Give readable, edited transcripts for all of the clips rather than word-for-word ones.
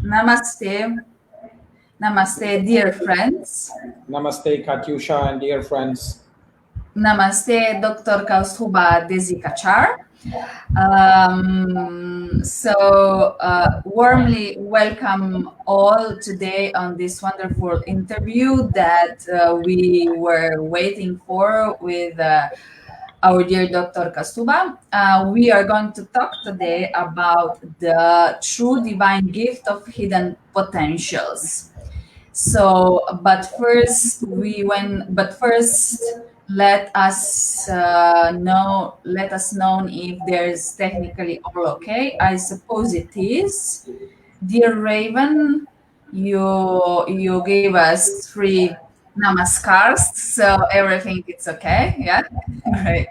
Namaste. Namaste, dear friends. Namaste, Katyusha and dear friends. Namaste, dr.Kausthub Desikachar. Warmly welcome all today on this wonderful interview that we were waiting for with our dear Dr. Kausthub. We are going to talk today about the true divine gift of hidden potentials. But first, let us know if there's technically all okay. I suppose it is. Dear Raven, you gave us 3 namaskars, so everything is okay. Yeah, great.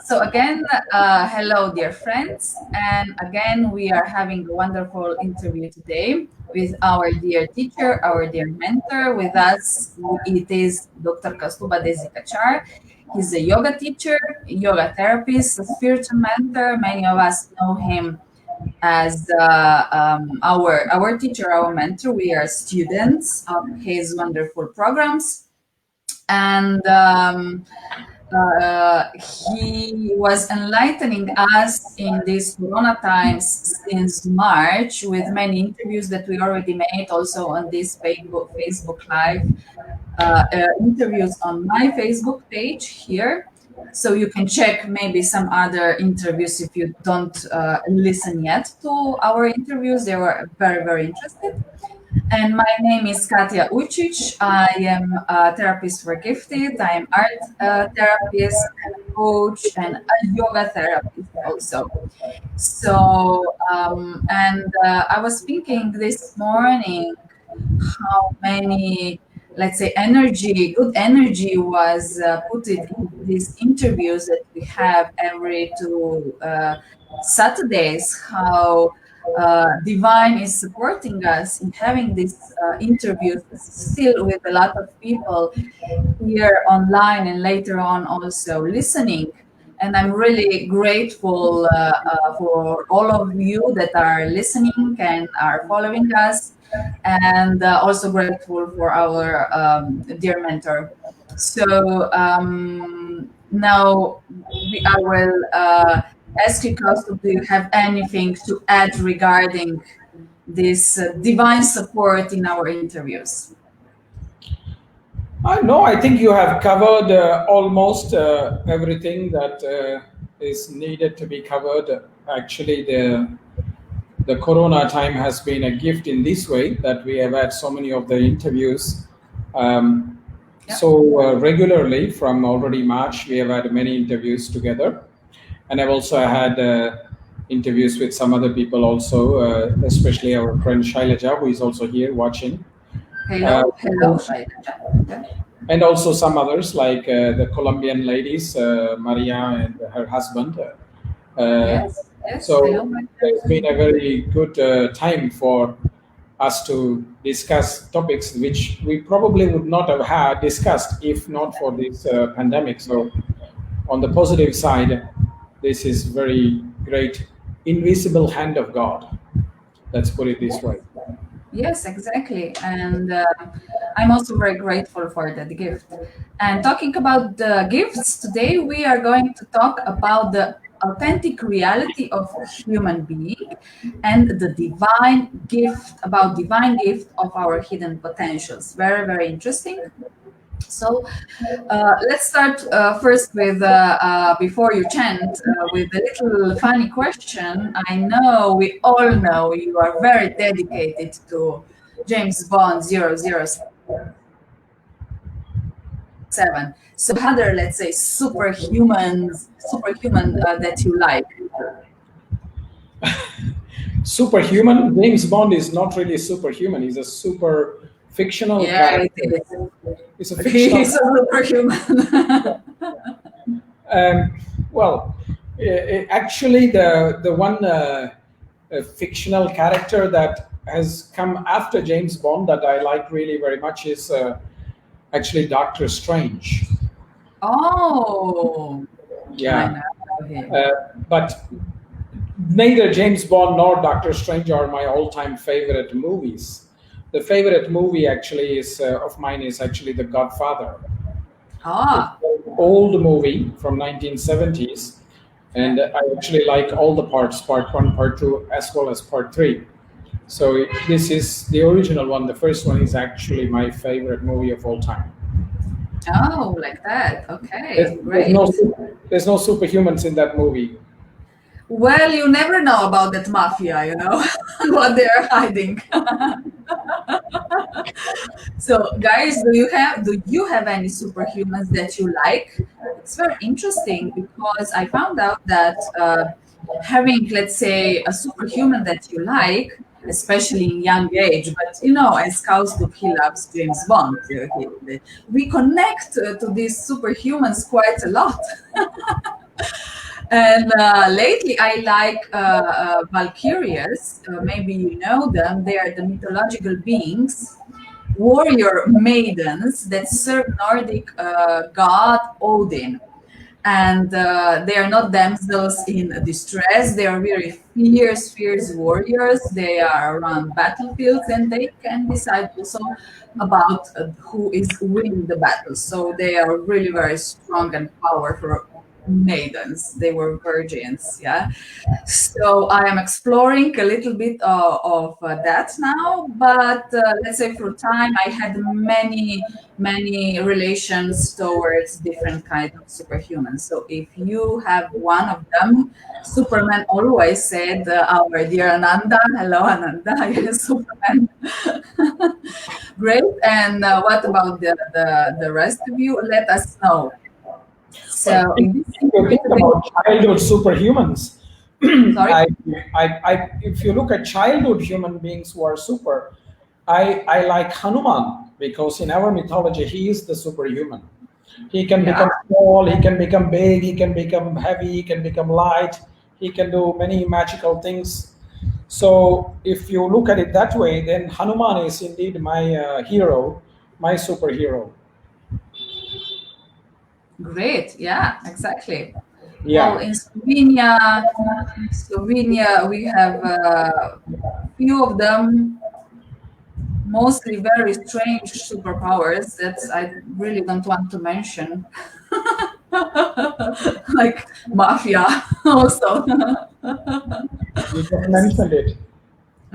So again, hello, dear friends, and again we are having a wonderful interview today with our dear teacher, our dear mentor. With us, it is Dr. Kausthub Desikachar. He's a yoga teacher, yoga therapist, a spiritual mentor. Many of us know him as our teacher, our mentor. We are students of his wonderful programs, and he was enlightening us in these Corona times since March with many interviews that we already made also on this Facebook Live, interviews on my Facebook page here. So you can check maybe some other interviews if you don't listen yet to our interviews. They were very, very interesting. And my name is Katja Ujčič. I am a therapist for Gifted. I am art therapist, and coach, and a yoga therapist also. So, I was thinking this morning how many, let's say, good energy was put in these interviews that we have every 2 Saturdays, how Divine is supporting us in having these interviews still with a lot of people here online and later on also listening. And I'm really grateful for all of you that are listening and are following us, and also grateful for our dear mentor. So now I will ask you, Kausthub, do you have anything to add regarding this divine support in our interviews? No, I think you have covered almost everything that is needed to be covered. Actually, the Corona time has been a gift in this way that we have had so many of the interviews. Regularly from already March, we have had many interviews together. And I've also had interviews with some other people also, especially our friend Shailaja, who is also here watching. Hello, Shailaja. And also some others like the Colombian ladies, Maria and her husband. Yes. So it's been a very good time for us to discuss topics which we probably would not have had discussed if not for this pandemic. So on the positive side, this is very great invisible hand of God. Let's put it this way. Yes, exactly. And I'm also very grateful for that gift. And talking about the gifts, today we are going to talk about the authentic reality of a human being and the divine gift of our hidden potentials. Very, very interesting. So let's start first with, before you chant, with a little funny question. I know, we all know you are very dedicated to James Bond 007. So other, let's say, superhuman that you like. Superhuman? James Bond is not really superhuman. He's a super fictional character. It's a fictional. He's a superhuman. Actually, the one fictional character that has come after James Bond that I like really very much is actually Dr. Strange. Oh. Yeah. I know. But neither James Bond nor Doctor Strange are my all-time favorite movies. The favorite movie actually is of mine is actually The Godfather. Ah, It's an old movie from 1970s, and I actually like all the parts, part one, part two, as well as part three. So this is the original one. The first one is actually my favorite movie of all time. oh, like that. Okay, great. There's no superhumans in that movie. Well, you never know about that mafia, you know, what they're hiding. So, guys, do you have any superhumans that you like? It's very interesting because I found out that having, let's say, a superhuman that you like, especially in young age, but you know, as Kausthub, he loves James Bond. We connect to these superhumans quite a lot. And lately, I like Valkyrias. Maybe you know them. They are the mythological beings, warrior maidens that serve Nordic god Odin. And they are not damsels in distress. They are very fierce warriors. They are around battlefields and they can decide also about who is winning the battle. So they are really very strong and powerful maidens. They were virgins, yeah. So I am exploring a little bit of that now, but let's say through time I had many relations towards different kind of superhumans. So if you have one of them, Superman always said, our dear Ananda, hello Ananda, yes, Superman. Great. And what about the rest of you? Let us know. So If you think about childhood superhumans, sorry. if you look at childhood human beings who are super, I like Hanuman because in our mythology he is the superhuman. He can become small, he can become big, he can become heavy, he can become light, he can do many magical things. So if you look at it that way, then Hanuman is indeed my hero, my superhero. Great. Yeah, exactly. Well, Yeah. in Slovenia, we have a few of them, mostly very strange superpowers that I really don't want to mention, like mafia also. You just mentioned it.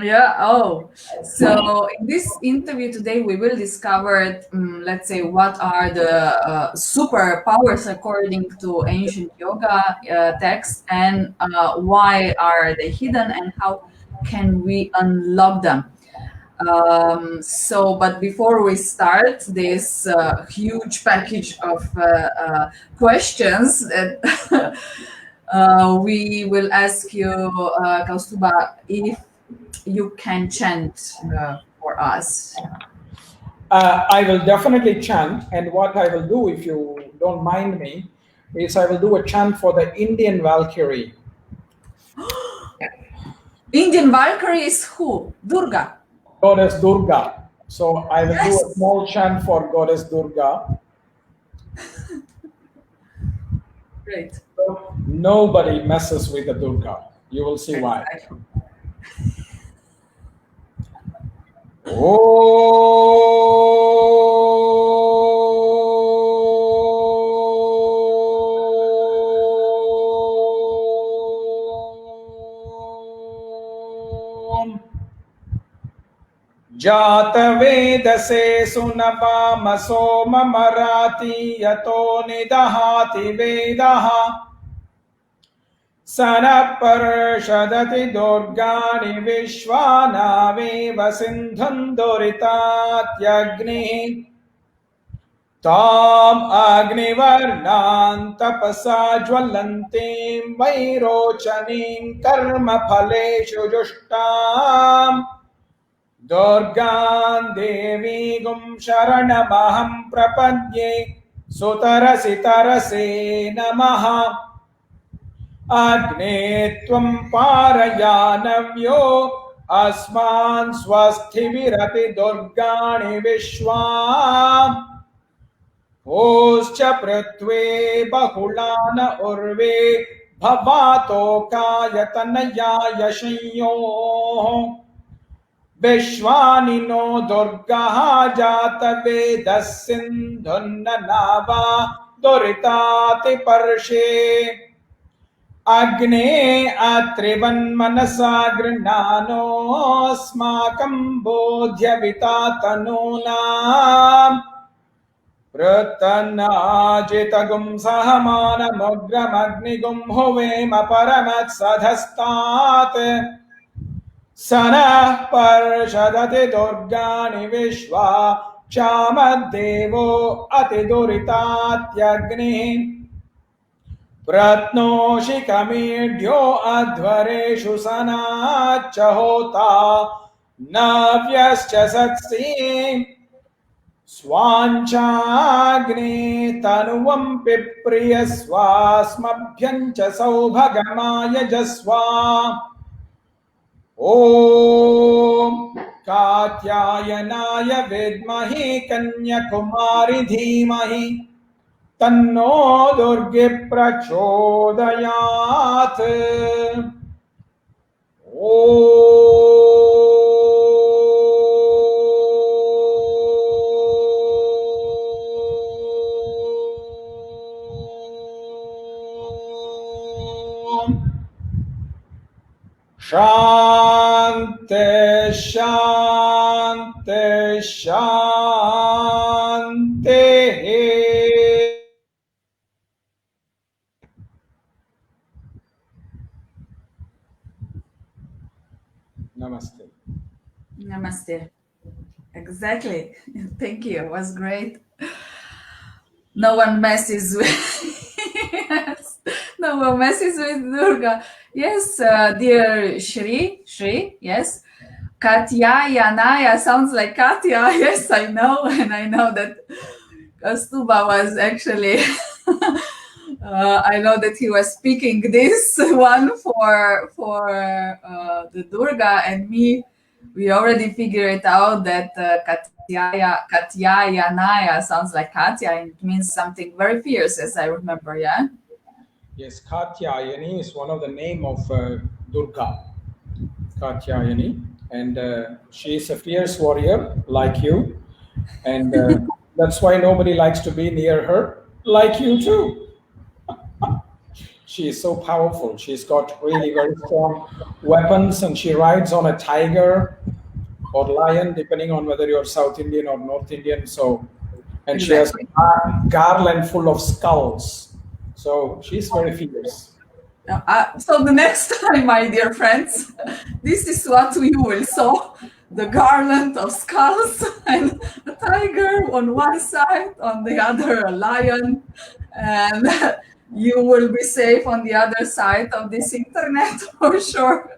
Yeah. Oh, so in this interview today, we will discover, let's say, what are the superpowers according to ancient yoga texts, and why are they hidden, and how can we unlock them. But before we start this huge package of questions, we will ask you, Kaustuba, if you can chant for us. I will definitely chant, and what I will do, if you don't mind me, is I will do a chant for the Indian Valkyrie. Indian Valkyrie is who? Durga. Goddess Durga. So I will do a small chant for Goddess Durga. Great. Nobody messes with the Durga. You will see why. जातवेदसे सुनवाम सोम मराति यतो निदहाति वेदः सनपर्षदति दुर्गाणि विश्वानावेव सिन्धुं दुरितात्यग्निः ताम् अग्निवर्णां तपसा ज्वलन्तीं वैरोचनीं कर्मफलेषु जुष्टाम् दुर्गां देवीगुं शरणमहं प्रपद्ये सुतरसि तरसे नमः अग्ने त्वं पारयानव्यो अस्मान् स्वस्तिभिरति दुर्गाणि विश्वा ओश्च पृथ्वे बहुलान उर्वे भवातोकायतनयाय संयोः विश्वानिनो दुर्गः जातवेदः सिन्धुन्ननावा दुरितातिपर्षे अग्ने अत्रिवन्मनसा गृह्णानोऽस्माकं बोध्यविता तनूनाम् प्रतन्नाजितगुं सहमानमुग्रमग्निगुं हुवेम परमत्सधस्तात् स नः पर्षदति दुर्गाणि विश्वा क्षामद्देवो अतिदुरितात्यग्निः प्रत्नोषिकमीढ्यो अध्वरेषु सनाच्च होता नव्यश्च सत्सि स्वाञ्चाग्ने तनुवं पिप्रियस्वास्मभ्यं च सौभगमायजस्वा ॐ कात्यायनाय विद्महे कन्याकुमारी धीमहि तन्नो दुर्गे प्रचोदयात् शांति शांति शांति। Namaste. Namaste. Exactly. Thank you. It was great. No one messes with yes. No one messes with Durga. Yes, dear Shri, yes. Katja Yanaya sounds like Katya. Yes, I know, and I know that Kausthub was actually. I know that he was speaking this one for the Durga and me. We already figured it out that Katya Yanaya sounds like Katya, and it means something very fierce, as I remember. Yeah. Yes, Katyayani is one of the name of Durga. Katyayani, and she is a fierce warrior like you, and that's why nobody likes to be near her, like you too. She is so powerful. She's got really very strong weapons, and she rides on a tiger or lion, depending on whether you're South Indian or North Indian. So, and she has a garland full of skulls. So she's very fierce. So the next time, my dear friends, this is what we will saw: the garland of skulls and a tiger on one side, on the other a lion, and you will be safe on the other side of this internet for sure.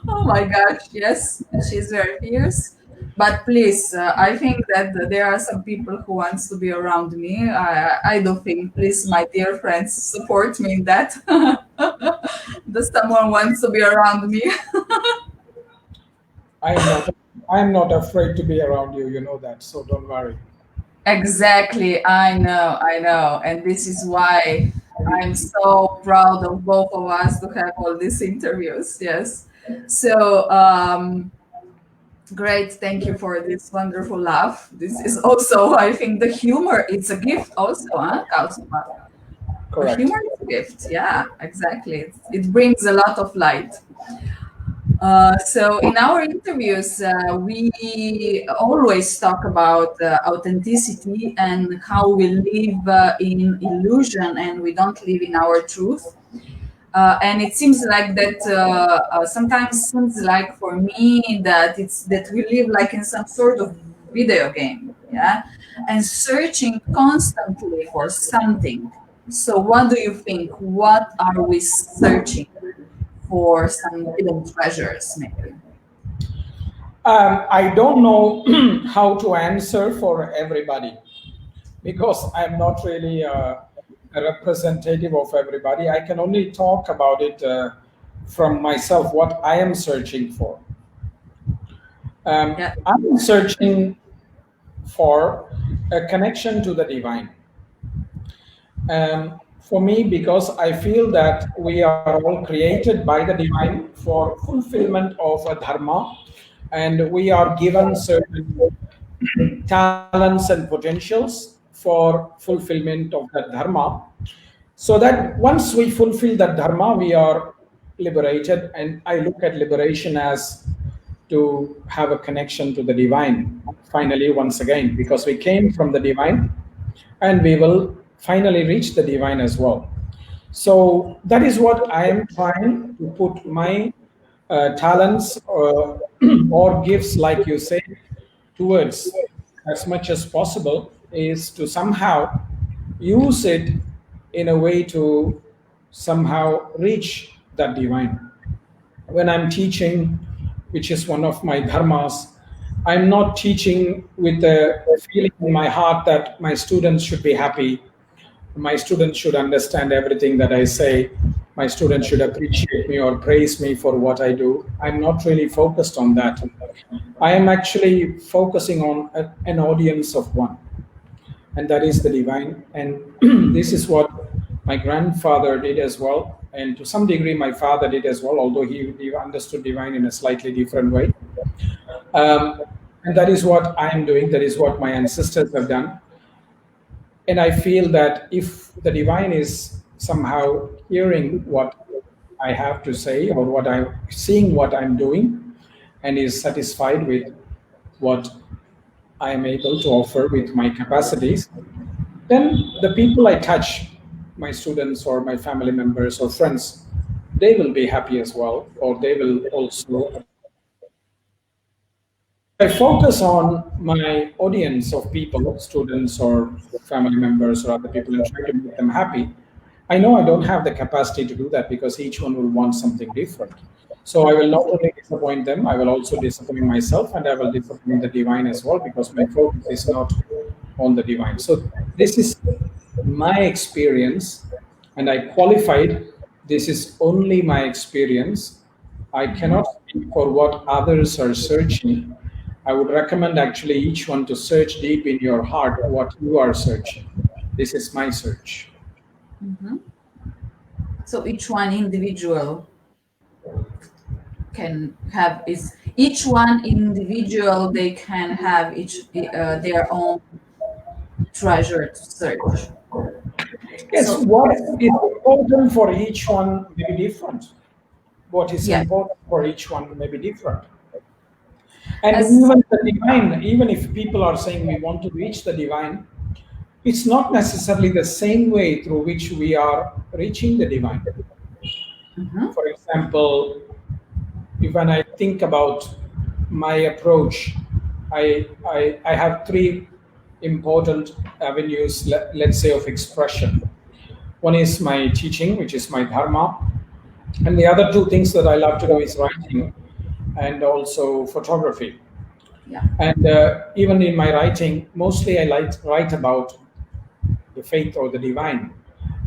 Oh my gosh, yes, she's very fierce. But please, I think that there are some people who wants to be around me. I do think, please, my dear friends, support me in that. Does someone wants to be around me? I'm not afraid to be around you. You know that, so don't worry. Exactly, I know. And this is why I'm so proud of both of us to have all these interviews. Yes. So, great. Thank you for this wonderful laugh. This is also, I think, the humor. It's a gift also, huh, Kausthub? Correct. The humor is a gift. Yeah, exactly. It brings a lot of light. So in our interviews, we always talk about authenticity and how we live in illusion and we don't live in our truth. And it seems like that sometimes seems like for me that it's that we live like in some sort of video game, yeah, and searching constantly for something. So what do you think? What are we searching for? Some hidden treasures, maybe? I don't know how to answer for everybody because I'm not really a representative of everybody. I can only talk about it from myself, what I am searching for. I'm searching for a connection to the divine. For me, because I feel that we are all created by the divine for fulfillment of a dharma, and we are given certain talents and potentials for fulfillment of that dharma, so that once we fulfill that dharma, we are liberated. And I look at liberation as to have a connection to the divine finally, once again, because we came from the divine and we will finally reach the divine as well. So that is what I am trying to put my talents or gifts, like you say, towards as much as possible, is to somehow use it in a way to somehow reach that divine. When I'm teaching, which is one of my dharmas, I'm not teaching with a feeling in my heart that my students should be happy, my students should understand everything that I say, my students should appreciate me or praise me for what I do. I'm not really focused on that. I am actually focusing on an audience of one, and that is the divine. And this is what my grandfather did as well, and to some degree my father did as well, although he understood divine in a slightly different way. And that is what I am doing, that is what my ancestors have done. And I feel that if the divine is somehow hearing what I have to say, or what I'm seeing, what I'm doing, and is satisfied with what I am able to offer with my capacities, then the people I touch, my students or my family members or friends, they will be happy as well, or they will also. I focus on my audience of people, students or family members or other people, and try to make them happy. I know I don't have the capacity to do that because each one will want something different. So I will not only disappoint them, I will also disappoint myself, and I will disappoint the divine as well, because my focus is not on the divine. So this is my experience, and I qualified, this is only my experience. I cannot speak for what others are searching. I would recommend actually each one to search deep in your heart what you are searching. This is my search. Mm-hmm. So each one individual can have each one individual, they can have their own treasure to search. Yes, so, what is important for each one may be different. What is important for each one may be different. And even the divine, even if people are saying we want to reach the divine, it's not necessarily the same way through which we are reaching the divine. Mm-hmm. For example, when I think about my approach, I have three important avenues, let's say, of expression. One is my teaching, which is my dharma. And the other two things that I love to do is writing and also photography. Yeah. And even in my writing, mostly I write about the faith or the divine,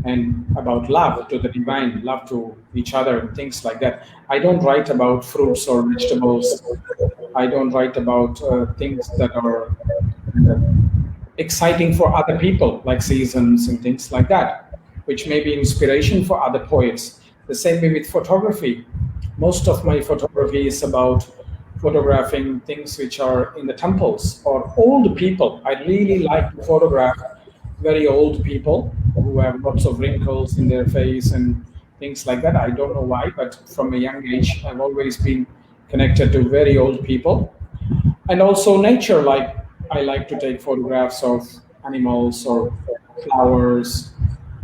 and about love to the divine, love to each other, and things like that. I don't write about fruits or vegetables. I don't write about things that are exciting for other people, like seasons and things like that, which may be inspiration for other poets. The same way with photography. Most of my photography is about photographing things which are in the temples or old people. I really like to photograph very old people who have lots of wrinkles in their face and things like that. I don't know why, but from a young age, I've always been connected to very old people. And also nature, like I like to take photographs of animals or flowers.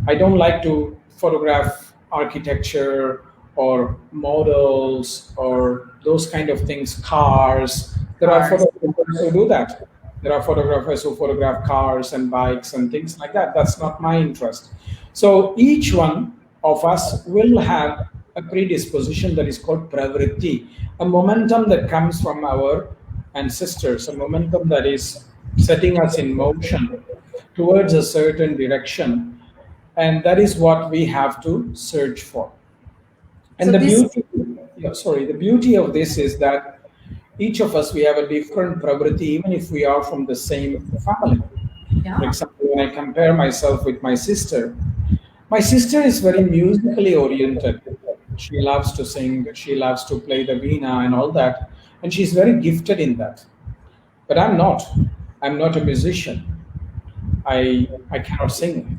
I don't like to photograph architecture or models or those kind of things, cars. There are photographers who do that. There are photographers who photograph cars and bikes and things like that. That's not my interest. So each one of us will have a predisposition that is called pravritti, a momentum that comes from our ancestors, a momentum that is setting us in motion towards a certain direction. And that is what we have to search for. And so the beauty of this is that each of us, we have a different pravritti, even if we are from the same family. Yeah. For example, when I compare myself with my sister, My sister is very musically oriented. She loves to sing, she loves to play the veena and all that, and she's very gifted in that. But I'm not. I'm not a musician. I cannot sing.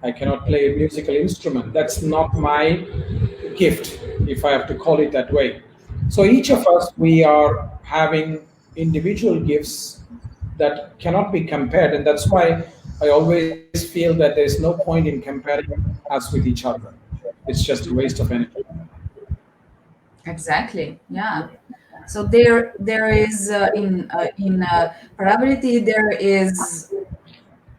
I cannot play a musical instrument. That's not my gift, if I have to call it that way. So each of us, we are having individual gifts that cannot be compared, and that's why I always feel that there's no point in comparing us with each other. It's just a waste of energy. Exactly. Yeah. So there is in probability there is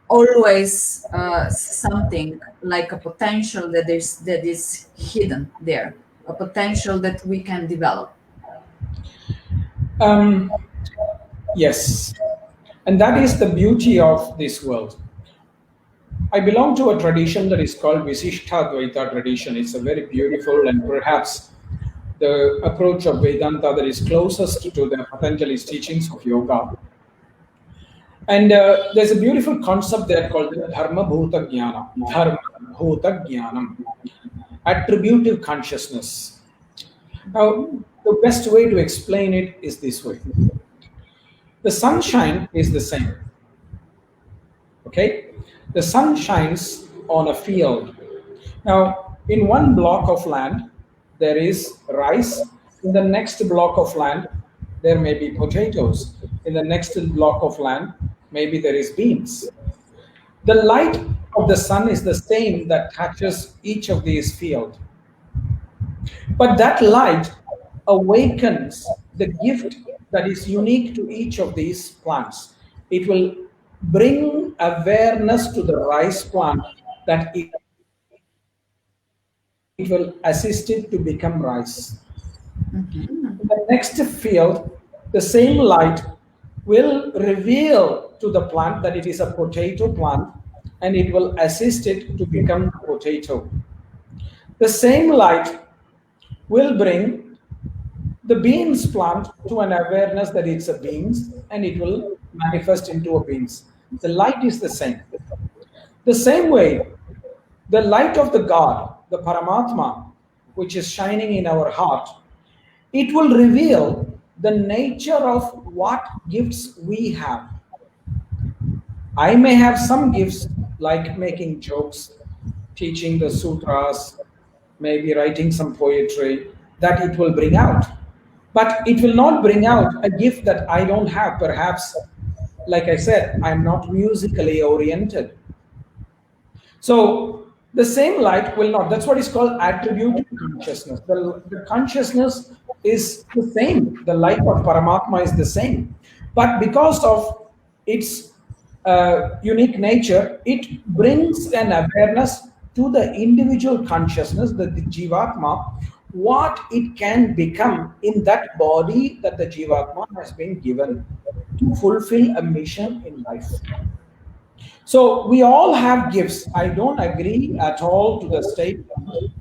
always something like a potential that is hidden there, a potential that we can develop. Yes, and that is the beauty of this world. I belong to a tradition that is called Visishtadvaita tradition. It's a very beautiful and perhaps the approach of Vedanta that is closest to the Patanjali's teachings of yoga. And there's a beautiful concept there called Dharma Bhuta Jnana, Dharma Bhuta Jnanam, attributive consciousness. Now, the best way to explain it is this way. The sunshine is the same. Okay? The sun shines on a field. Now, in one block of land, there is rice. In the next block of land, there may be potatoes. In the next block of land, maybe there is beans. The light of the sun is the same that touches each of these fields. But that light awakens the gift that is unique to each of these plants. It will bring awareness to the rice plant that it will assist it to become rice. In the next field, the same light will reveal to the plant that it is a potato plant and it will assist it to become a potato. The same light will bring the beans plant to an awareness that it's a beans and it will manifest into a beans. The light is the same. The same way, the light of the God, the Paramatma, which is shining in our heart, it will reveal the nature of what gifts we have. I may have some gifts like making jokes, teaching the sutras, maybe writing some poetry, that it will bring out. But it will not bring out a gift that I don't have. Perhaps, like I said, I'm not musically oriented. So the same light will not. That's what is called attributive consciousness. The consciousness is the same. The light of Paramatma is the same. But because of its unique nature, it brings an awareness to the individual consciousness, the Jivatma, what it can become in that body that the Jivatma has been given to fulfill a mission in life. So we all have gifts. I don't agree at all to the statement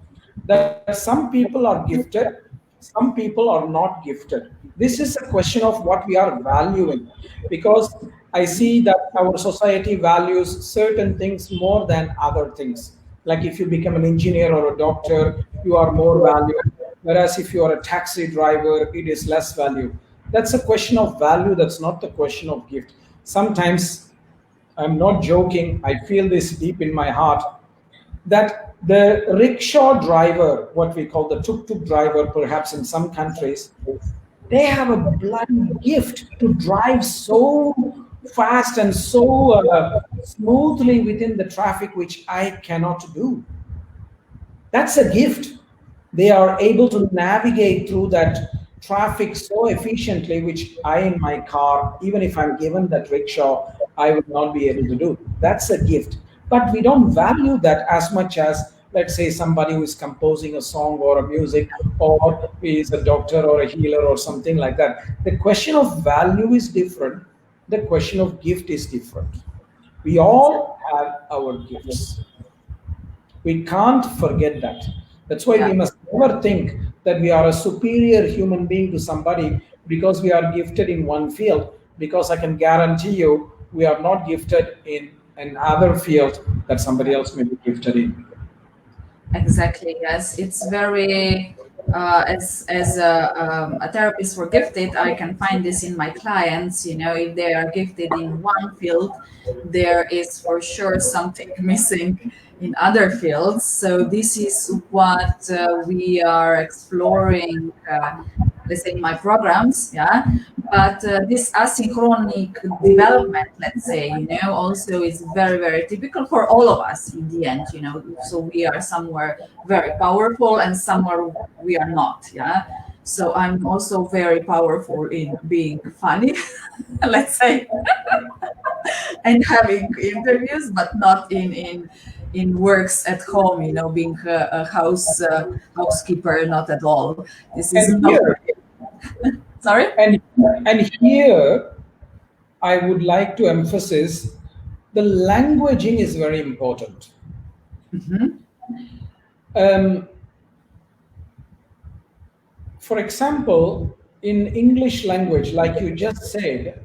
that some people are gifted, some people are not gifted. This is a question of what we are valuing, because I see that our society values certain things more than other things. Like if you become an engineer or a doctor, you are more valued. Whereas if you are a taxi driver, it is less valued. That's a question of value. That's not the question of gift. Sometimes, I'm not joking, I feel this deep in my heart, that the rickshaw driver, what we call the tuk-tuk driver, perhaps in some countries, they have a bloody gift to drive so fast and so smoothly within the traffic, which I cannot do. That's a gift. They are able to navigate through that traffic so efficiently, which I in my car, even if I'm given that rickshaw, I would not be able to do. That's a gift. But we don't value that as much as, let's say, somebody who is composing a song or a music, or is a doctor or a healer or something like that. The question of value is different. The question of gift is different. We all have our gifts. We can't forget that. That's why we must never think that we are a superior human being to somebody because we are gifted in one field, because I can guarantee you we are not gifted in another field that somebody else may be gifted in. Exactly. Yes, it's very. As a therapist for gifted, I can find this in my clients. You know, if they are gifted in one field, there is for sure something missing in other fields. So this is what we are exploring. Let's say in my programs, yeah. But this asynchronic development, let's say, you know, also is very, very typical for all of us in the end, you know. So we are somewhere very powerful and somewhere we are not, yeah. So I'm also very powerful in being funny, let's say, and having interviews, but not in works at home, you know, being a housekeeper, not at all. This is And not. here, Sorry. and here, I would like to emphasize the languaging is very important. Um, for example, in English language, like you just said,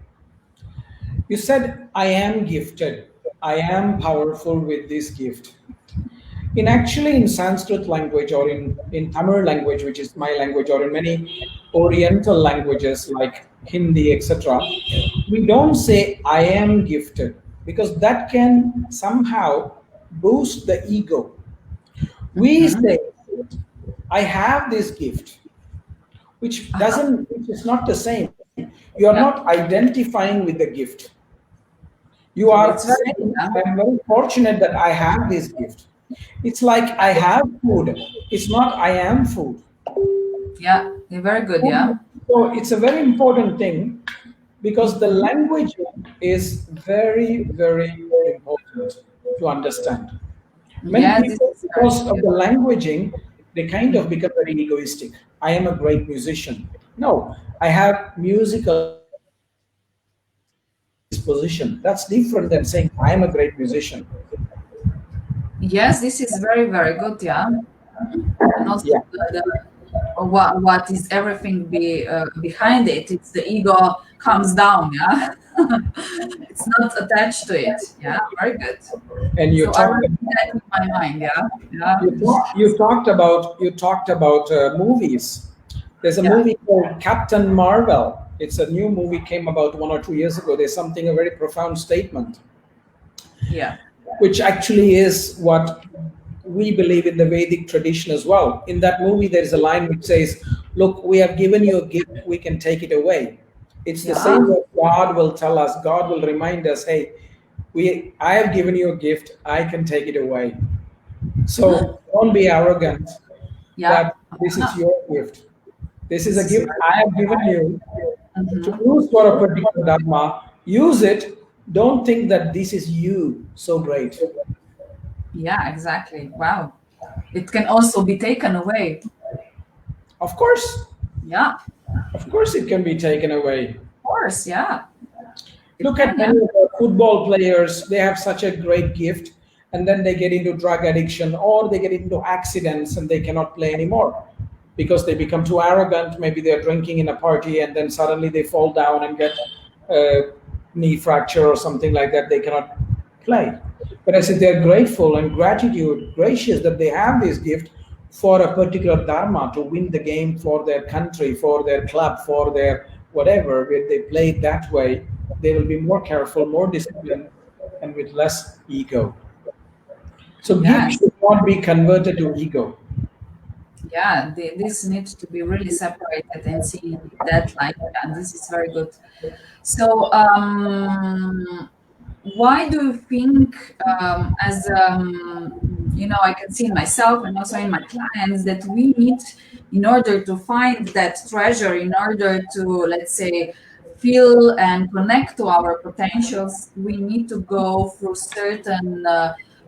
you said, I am gifted. I am powerful with this gift. In actually in Sanskrit language or in Tamil language, which is my language, or in many Oriental languages like Hindi, etc., we don't say I am gifted because that can somehow boost the ego. We say I have this gift, which is not the same. You are Yeah. not identifying with the gift. You are It's very, saying, I'm very fortunate that I have this gift. It's like I have food. It's not I am food. yeah, yeah, very good. Yeah. So it's a very important thing because the language is very, very important to understand. Many Yes, this people, is very because of the languaging, they kind of become very egoistic. I am a great musician. No, I have musical disposition. That's different than saying I am a great musician. yes, this is very, very good. Yeah. And also Yeah. what is everything behind it? It's the ego comes down. Yeah. It's not attached to it. Yeah. Very good. And you So I talked will keep that in my mind. Yeah. Yeah. you talked about movies. There's a Yeah. movie called Captain Marvel. It's a new movie, came about 1 or 2 years ago. There's something, a very profound statement, Yeah. which actually is what we believe in the Vedic tradition as well. In that movie, there is a line which says, "Look, we have given you a gift. We can take it away." It's the Yeah. same way God will tell us. God will remind us, "Hey, I have given you a gift. I can take it away." So don't be arrogant Yeah. that this is your gift. This is a This is gift I have given you to Mhm. use for a particular dharma. Use it. Don't think that this is you so great. Yeah, exactly. Wow. It can also be taken away. Of course, Yeah. it can be taken away. Of course. Yeah. It Look at can. Yeah. many of the football players, they have such a great gift, and then they get into drug addiction or they get into accidents and they cannot play anymore because they become too arrogant. Maybe they're drinking in a party and then suddenly they fall down and get a knee fracture or something like that. They cannot play. But I said they're grateful and gratitude, gracious that they have this gift for a particular dharma to win the game for their country, for their club, for their whatever. If they play it that way, they will be more careful, more disciplined, and with less ego. So gift Yes. should not be converted to ego. Yeah. This needs to be really separated and see that like, and this is very good. So, why do you think, as you know, I can see in myself and also in my clients that we need, in order to find that treasure, in order to, let's say, feel and connect to our potentials, we need to go through certain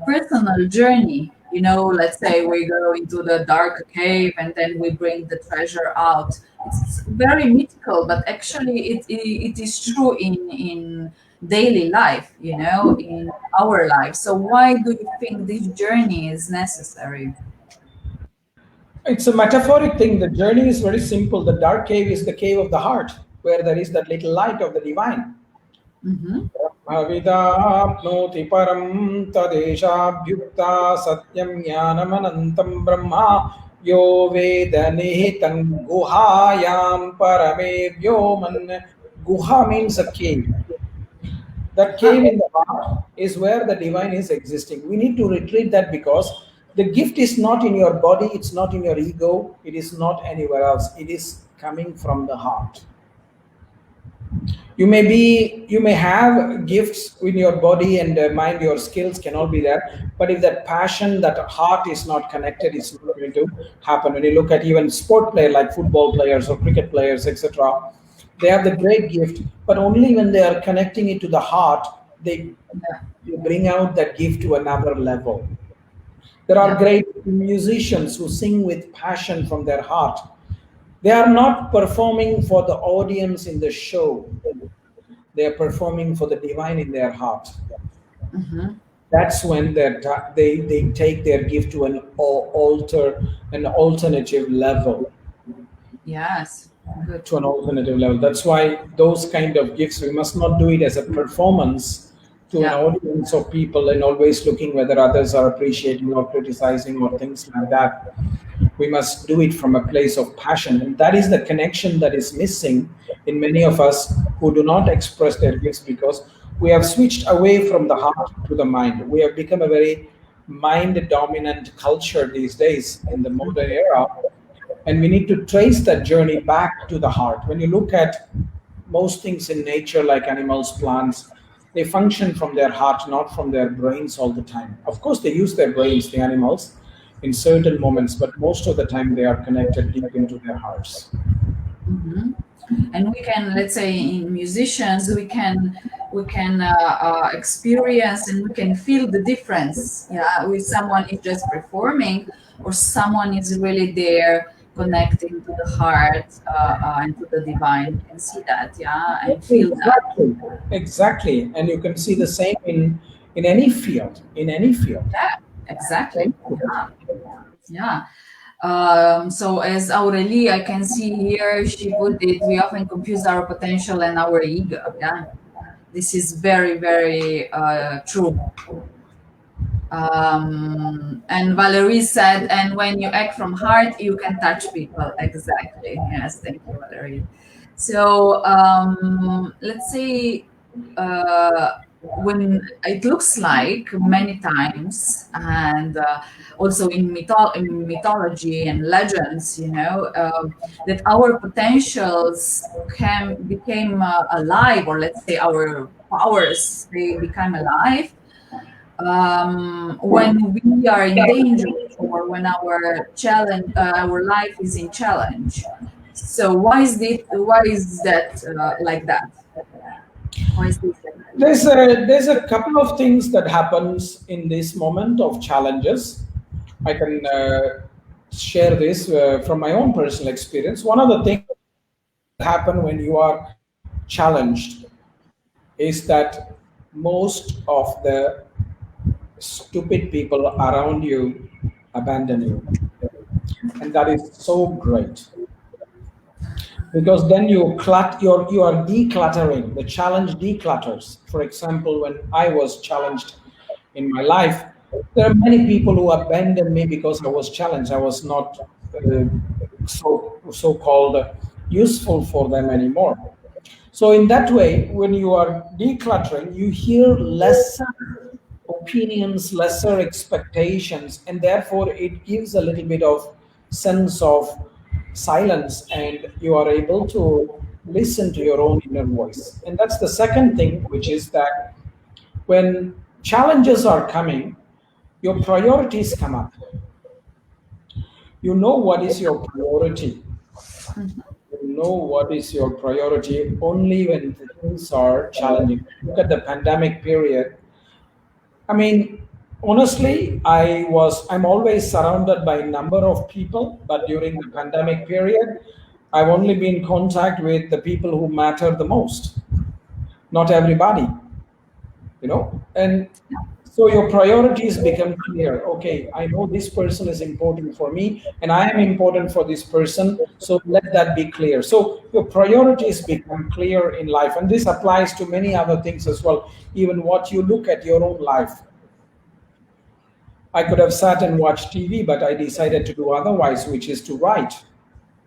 personal journey. You know, let's say we go into the dark cave and then we bring the treasure out. It's very mythical, but actually it is true in daily life, you know, in our life. So why do you think this journey is necessary? It's a metaphoric thing. The journey is very simple. The dark cave is the cave of the heart, where there is that little light of the divine. Brahmavidapnoti param tadeshabhyukta satyam jnanamanantam brahma yo veda nihitam guhayam parame vyoman. Guha means a cave. That cave in the heart is where the divine is existing. We need to retrieve that because the gift is not in your body, it's not in your ego, it is not anywhere else. It is coming from the heart. You may have gifts in your body and mind, your skills can all be there, but if that passion, that heart is not connected, it's not going to happen. When you look at even sport players like football players or cricket players, etc., they have the great gift, but only when they are connecting it to the heart, they bring out that gift to another level. There are great musicians who sing with passion from their heart. They are not performing for the audience in the show. They are performing for the divine in their heart. That's when they take their gift to an alternative level. Yes. Good. To an alternative level. That's why those kind of gifts, we must not do it as a performance to an audience of people and always looking whether others are appreciating or criticizing or things like that. We must do it from a place of passion, and that is the connection that is missing in many of us who do not express their gifts, because we have switched away from the heart to the mind. We have become a very mind dominant culture these days in the modern era. And we need to trace that journey back to the heart. When you look at most things in nature, like animals, plants, they function from their heart, not from their brains all the time. Of course, they use their brains, the animals, in certain moments, but most of the time they are connected deep into their hearts. And we can, let's say, in musicians, we can experience and we can feel the difference. With someone is just performing, or someone is really there connecting to the heart and to the divine. You can see that, and feel that. Exactly. And you can see the same in any field. Yeah, exactly. So as Aurelie, I can see here, she put it, we often confuse our potential and our ego. This is very, very true. And Valerie said, and when you act from heart, you can touch people. Exactly. Yes, thank you, Valerie. So let's say when it looks like many times, and also in mythology and legends, that our potentials became alive, or let's say our powers, they become alive when we are in danger, or when our life is in challenge. So why is that like that? Why is this like that? There's a couple of things that happens in this moment of challenges. I can share this from my own personal experience. One of the things that happen when you are challenged is that most of the stupid people around you abandon you, and that is so great, because then you are decluttering. The challenge declutters. For example, when I was challenged in my life, there are many people who abandoned me because I was challenged. I was not so-called useful for them anymore. So in that way, when you are decluttering, you hear lesser opinions, lesser expectations, and therefore it gives a little bit of sense of silence, and you are able to listen to your own inner voice. And that's the second thing, which is that when challenges are coming, your priorities come up. You know what is your priority. You know what is your priority only when things are challenging. Look at the pandemic period. I mean, honestly, I'm always surrounded by a number of people, but during the pandemic period, I've only been in contact with the people who matter the most. Not everybody, and So your priorities become clear. Okay, I know this person is important for me and I am important for this person. So let that be clear. So your priorities become clear in life. And this applies to many other things as well. Even what you look at your own life. I could have sat and watched TV, but I decided to do otherwise, which is to write. Yeah.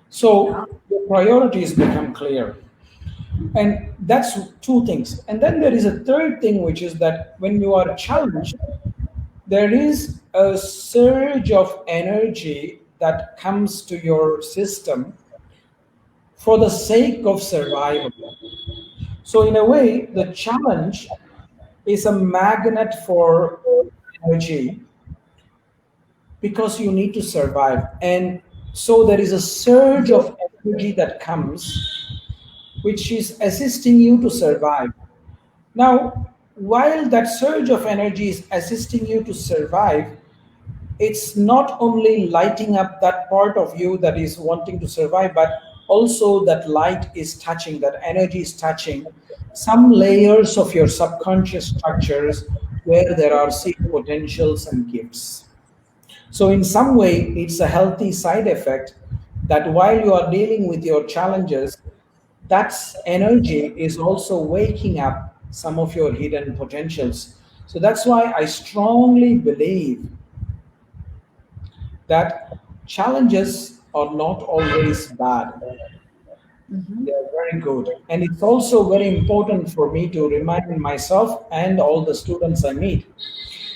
So your priorities become clear. And that's two things. And then there is a third thing, which is that when you are challenged, there is a surge of energy that comes to your system for the sake of survival. So, in a way, the challenge is a magnet for energy because you need to survive. And so, there is a surge of energy that comes which is assisting you to survive. Now, while that surge of energy is assisting you to survive, it's not only lighting up that part of you that is wanting to survive, but also that light is touching, that energy is touching some layers of your subconscious structures where there are seed potentials and gifts. So, in some way, it's a healthy side effect that while you are dealing with your challenges, that energy is also waking up some of your hidden potentials. So that's why I strongly believe that challenges are not always bad. They are very good. And it's also very important for me to remind myself and all the students I meet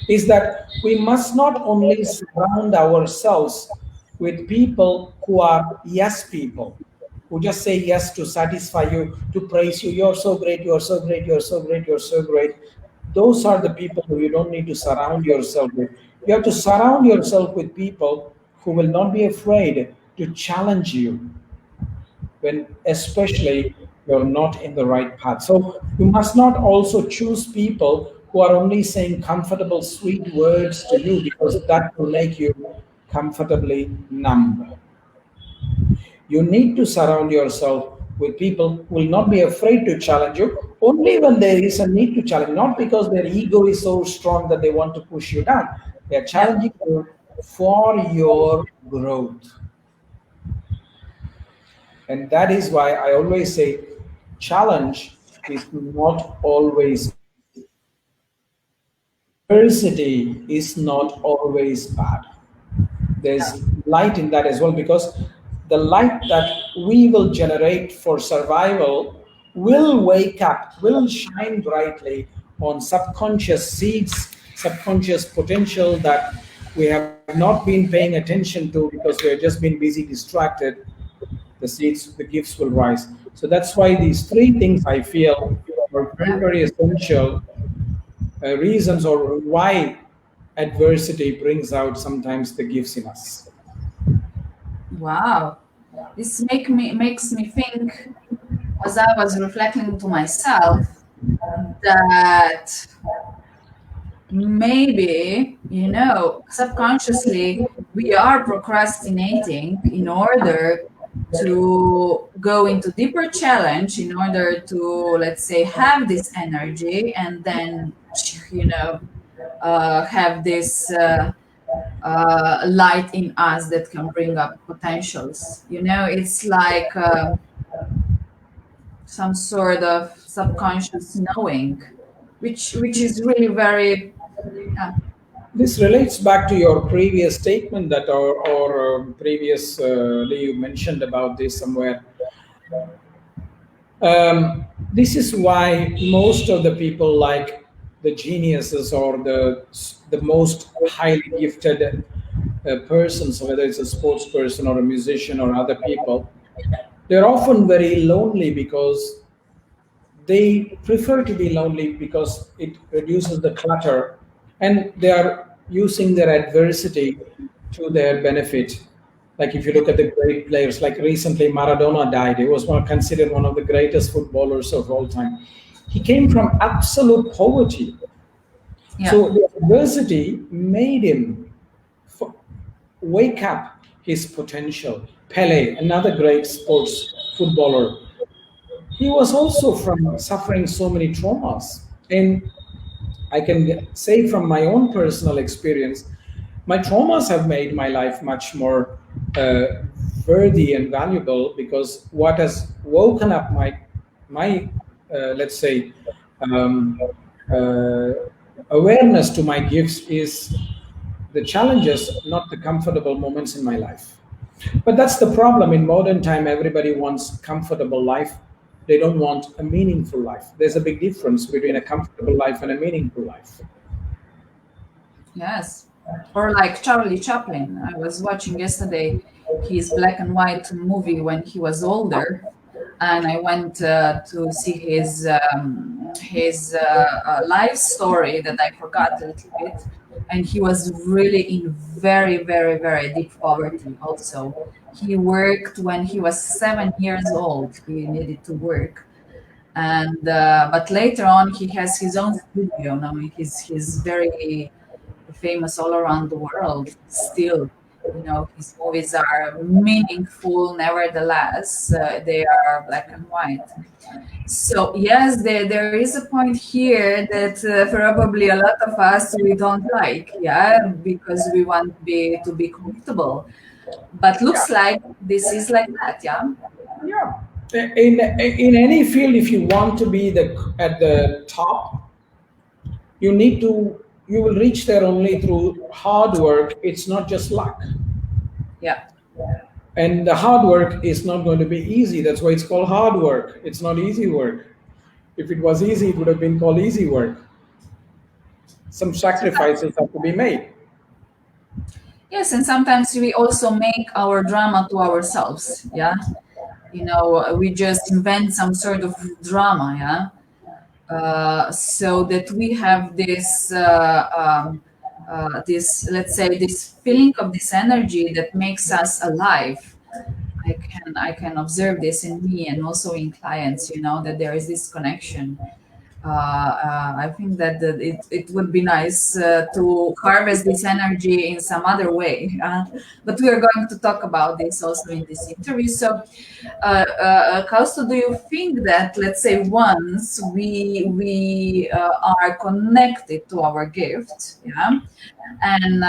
is that we must not only surround ourselves with people who are yes people, who just say yes to satisfy you, to praise you. You're so great, you're so great, you're so great, you're so great. Those are the people who you don't need to surround yourself with. You have to surround yourself with people who will not be afraid to challenge you when especially you're not in the right path. So you must not also choose people who are only saying comfortable, sweet words to you because that will make you comfortably numb. You need to surround yourself with people who will not be afraid to challenge you only when there is a need to challenge, not because their ego is so strong that they want to push you down. They are Yeah. challenging you for your growth. And that is why I always say challenge is not always bad. Adversity is not always bad. Yeah. There's light in that as well because the light that we will generate for survival will wake up, will shine brightly on subconscious seeds, subconscious potential that we have not been paying attention to because we have just been busy distracted. The seeds, the gifts will rise. So that's why these three things I feel are very, Yeah. very essential reasons or why adversity brings out sometimes the gifts in us. Wow. This makes me think as I was reflecting to myself that maybe, subconsciously we are procrastinating in order to go into deeper challenge, in order to, let's say, have this energy and then, have this light in us that can bring up potentials. It's like some sort of subconscious knowing, which is really very, yeah. This relates back to your previous statement that or previously you mentioned about this somewhere. This is why most of the people like the geniuses or the most highly gifted persons, whether it's a sports person or a musician or other people, they're often very lonely because they prefer to be lonely because it reduces the clutter and they are using their adversity to their benefit. Like if you look at the great players, like recently Maradona died. He was considered one of the greatest footballers of all time. He came from absolute poverty. Yeah. So the adversity made him wake up his potential. Pele, another great sports footballer, he was also from suffering so many traumas. And I can say from my own personal experience, my traumas have made my life much more worthy and valuable, because what has woken up my let's say um, uh, awareness to my gifts is the challenges, not the comfortable moments in my life. But that's the problem in modern time. Everybody wants comfortable life. They don't want a meaningful life. There's a big difference between a comfortable life and a meaningful life. Yes. Or like Charlie Chaplin. I was watching yesterday his black and white movie when he was older, and I went to see his life story that I forgot a little bit. And he was really in very, very, very deep poverty. Also, he worked when he was 7 years old. He needed to work, and but later on he has his own studio now. He's very famous all around the world still. You know, his movies are meaningful, nevertheless. They are black and white. So yes, there is a point here that probably a lot of us we don't like, yeah, because we want to be comfortable. But Yeah, looks like this is like that, yeah. yeah. In any field, if you want to be at the top, you will reach there only through hard work. It's not just luck. Yeah. And the hard work is not going to be easy. That's why it's called hard work. It's not easy work. If it was easy, it would have been called easy work. Some sacrifices have to be made. Yes, and sometimes we also make our drama to ourselves, yeah. You know, we just invent some sort of drama, yeah. So that we have this, let's say, this feeling of this energy that makes us alive. I can observe this in me and also in clients. You know that there is this connection. I think that it would be nice to harvest this energy in some other way. But we are going to talk about this also in this interview. So, Kausthub, do you think that, let's say, once we are connected to our gift, yeah, and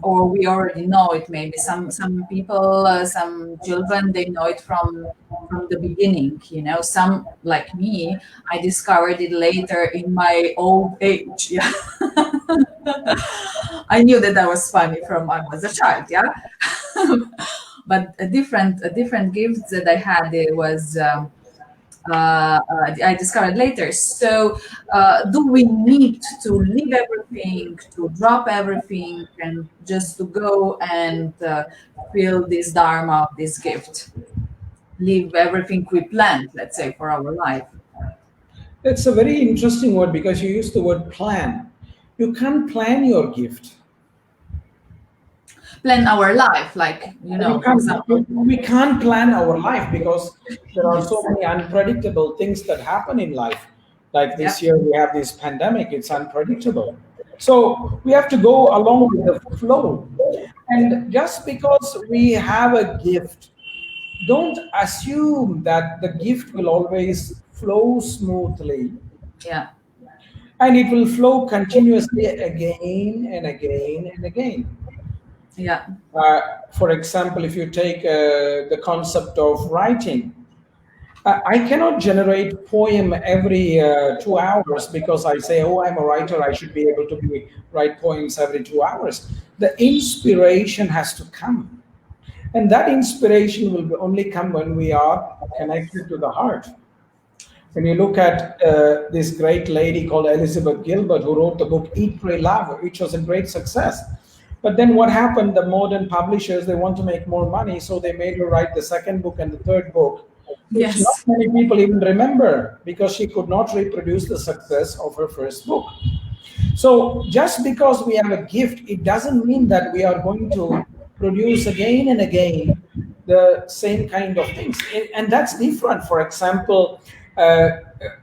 or we already know it, maybe some people, some children, they know it from the beginning, you know, some like me, I discovered it later in my old age, yeah. I knew that was funny from I was a child, yeah. But a different gift that I had, it was I discovered later. So, do we need to leave everything, to drop everything, and just to go and feel this dharma of this gift? Leave everything we planned, let's say, for our life. It's a very interesting word because you use the word plan. You can't plan your gift. Plan our life, like, You for can't, example. we can't plan our life because there are so many unpredictable things that happen in life. Like Yeah. this year, we have this pandemic, it's unpredictable. So we have to go along with the flow. And just because we have a gift, don't assume that the gift will always flow smoothly, Yeah. and it will flow continuously again and again and again. Yeah. For example, if you take the concept of writing, I cannot generate poem every 2 hours because I say, oh, I'm a writer, I should be able to write poems every 2 hours. The inspiration has to come. And that inspiration will only come when we are connected to the heart. When you look at this great lady called Elizabeth Gilbert, who wrote the book Eat, Pray, Love, which was a great success. But then what happened? The modern publishers, they want to make more money, so they made her write the second book and the third book, which not Yes. many people even remember because she could not reproduce the success of her first book. So just because we have a gift, it doesn't mean that we are going to produce again and again the same kind of things. And that's different. For example, uh,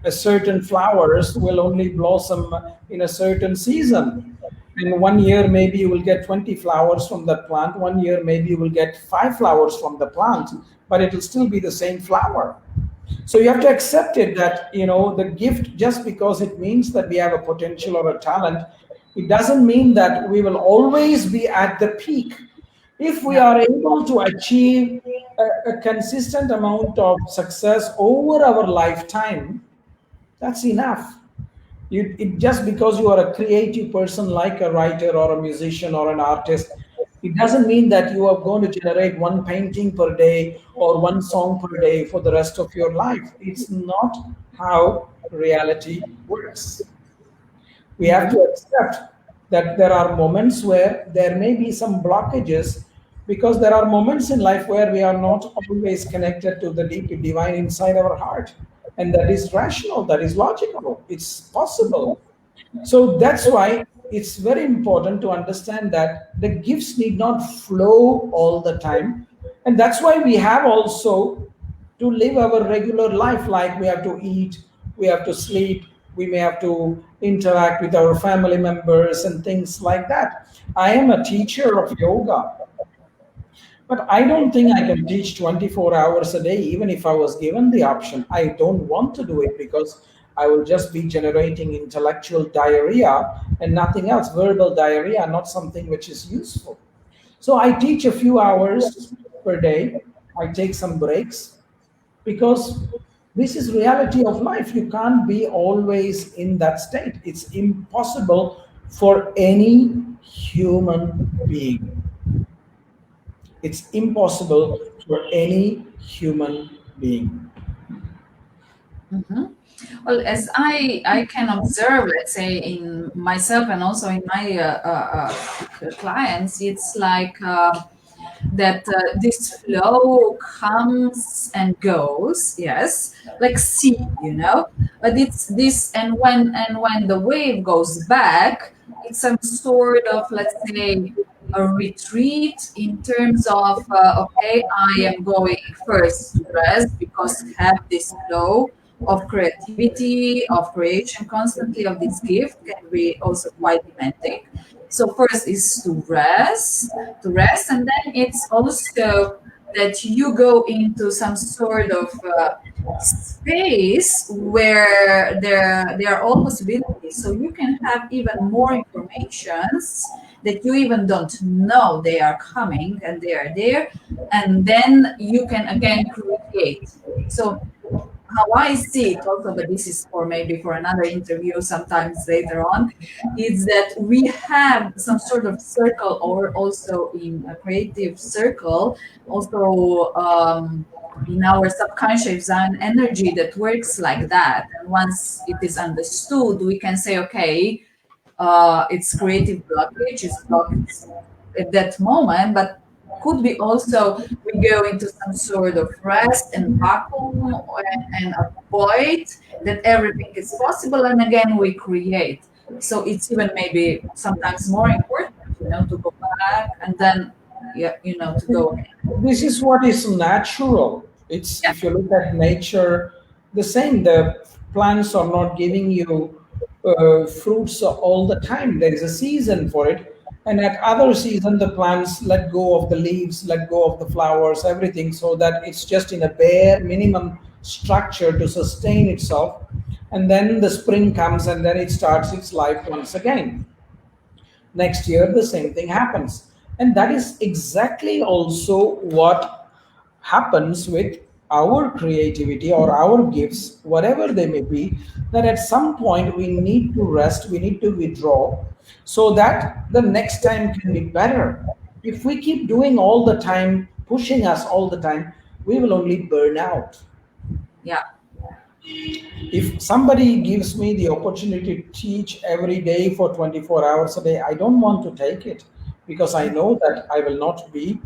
a certain flowers will only blossom in a certain season. In 1 year, maybe you will get 20 flowers from that plant. 1 year, maybe you will get 5 flowers from the plant, but it will still be the same flower. So you have to accept it that, the gift, just because it means that we have a potential or a talent, it doesn't mean that we will always be at the peak. If we are able to achieve a consistent amount of success over our lifetime, that's enough. Just because you are a creative person like a writer or a musician or an artist, it doesn't mean that you are going to generate one painting per day or one song per day for the rest of your life. It's not how reality works. We have to accept that there are moments where there may be some blockages, because there are moments in life where we are not always connected to the deep divine inside our heart. And that is rational, that is logical, it's possible. So that's why it's very important to understand that the gifts need not flow all the time. And that's why we have also to live our regular life, like we have to eat, we have to sleep, we may have to interact with our family members and things like that. I am a teacher of yoga, but I don't think I can teach 24 hours a day, even if I was given the option. I don't want to do it because I will just be generating intellectual diarrhea and nothing else, verbal diarrhea, not something which is useful. So I teach a few hours per day. I take some breaks because this is reality of life. You can't be always in that state. It's impossible for any human being. It's impossible for any human being. Mm-hmm. Well, as I can observe, let's say, in myself and also in my clients, it's like that this flow comes and goes, yes, like sea, but it's this, and when the wave goes back, it's some sort of, let's say, a retreat in terms of okay, I am going first to rest because I have this flow of creativity, of creation constantly, of this gift can be also quite demanding. So first is to rest, and then it's also that you go into some sort of space where there are all possibilities. So you can have even more informations that you even don't know they are coming and they are there, and then you can again create. So how I see it also, but this is for maybe for another interview sometimes later on, is that we have some sort of circle, or also in a creative circle, also in our subconscious, an energy that works like that. And once it is understood, we can say, okay, it's creative blockage, it's blocked at that moment, but could be also we go into some sort of rest and vacuum and avoid that everything is possible, and again we create. So it's even maybe sometimes more important, to go back and then to go again. This is what is natural. It's If you look at nature, the same. The plants are not giving you fruits all the time. There is a season for it. And at other season, the plants let go of the leaves, let go of the flowers, everything, so that it's just in a bare minimum structure to sustain itself. And then the spring comes and then it starts its life once again. Next year, the same thing happens. And that is exactly also what happens with our creativity or our gifts, whatever they may be, that at some point we need to rest, we need to withdraw, so that the next time can be better. If we keep doing all the time, pushing us all the time, we will only burn out. Yeah. If somebody gives me the opportunity to teach every day for 24 hours a day, I don't want to take it, because I know that I will not be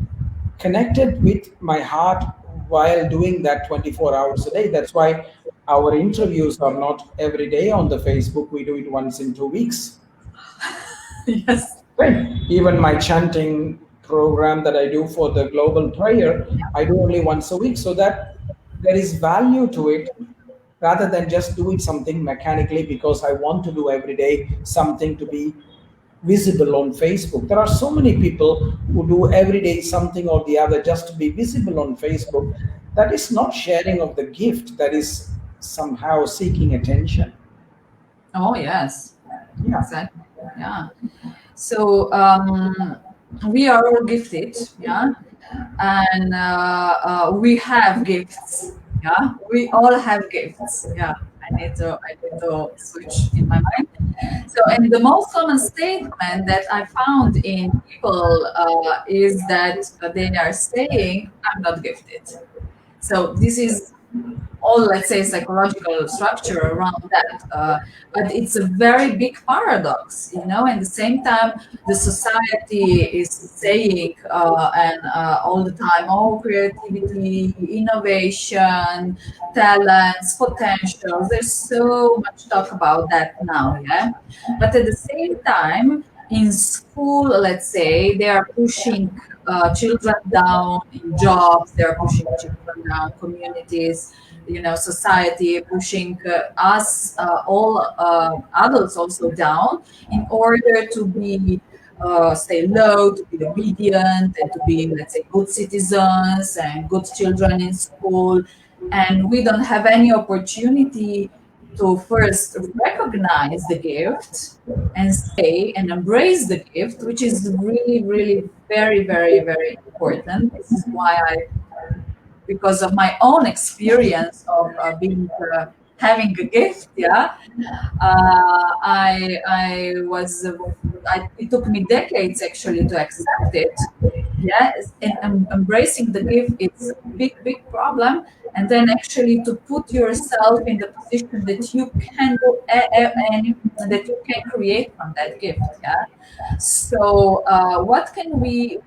connected with my heart while doing that 24 hours a day. That's why our interviews are not every day on the Facebook. We do it once in 2 weeks. Yes. Right. Even my chanting program that I do for the global prayer, I do only once a week, so that there is value to it, rather than just doing something mechanically because I want to do every day something to be visible on Facebook. There are so many people who do every day something or the other just to be visible on Facebook. that is not sharing of the gift, that is somehow seeking attention. Oh, yes. Yeah. Exactly. Yeah. So we are all gifted, yeah, and we have gifts, yeah. We all have gifts, yeah. I need to switch in my mind. So, and the most common statement that I found in people is that they are saying, "I'm not gifted." So this is all, let's say, psychological structure around that, but it's a very big paradox, and at the same time the society is saying and all the time, oh, creativity, innovation, talents, potentials, there's so much talk about that now, yeah. But at the same time, in school, let's say, they are pushing children down in jobs, they are pushing children down communities, society, pushing us all adults also down in order to be stay low, to be obedient, and to be, let's say, good citizens and good children in school. And we don't have any opportunity to first recognize the gift and stay and embrace the gift, which is really, really very, very, very important. This is why because of my own experience of being having a gift, yeah, I was it took me decades actually to accept it. Yes, and embracing the gift, it's a big, big problem. And then actually to put yourself in the position that you can do any, that you can create from that gift. Yeah. So what can we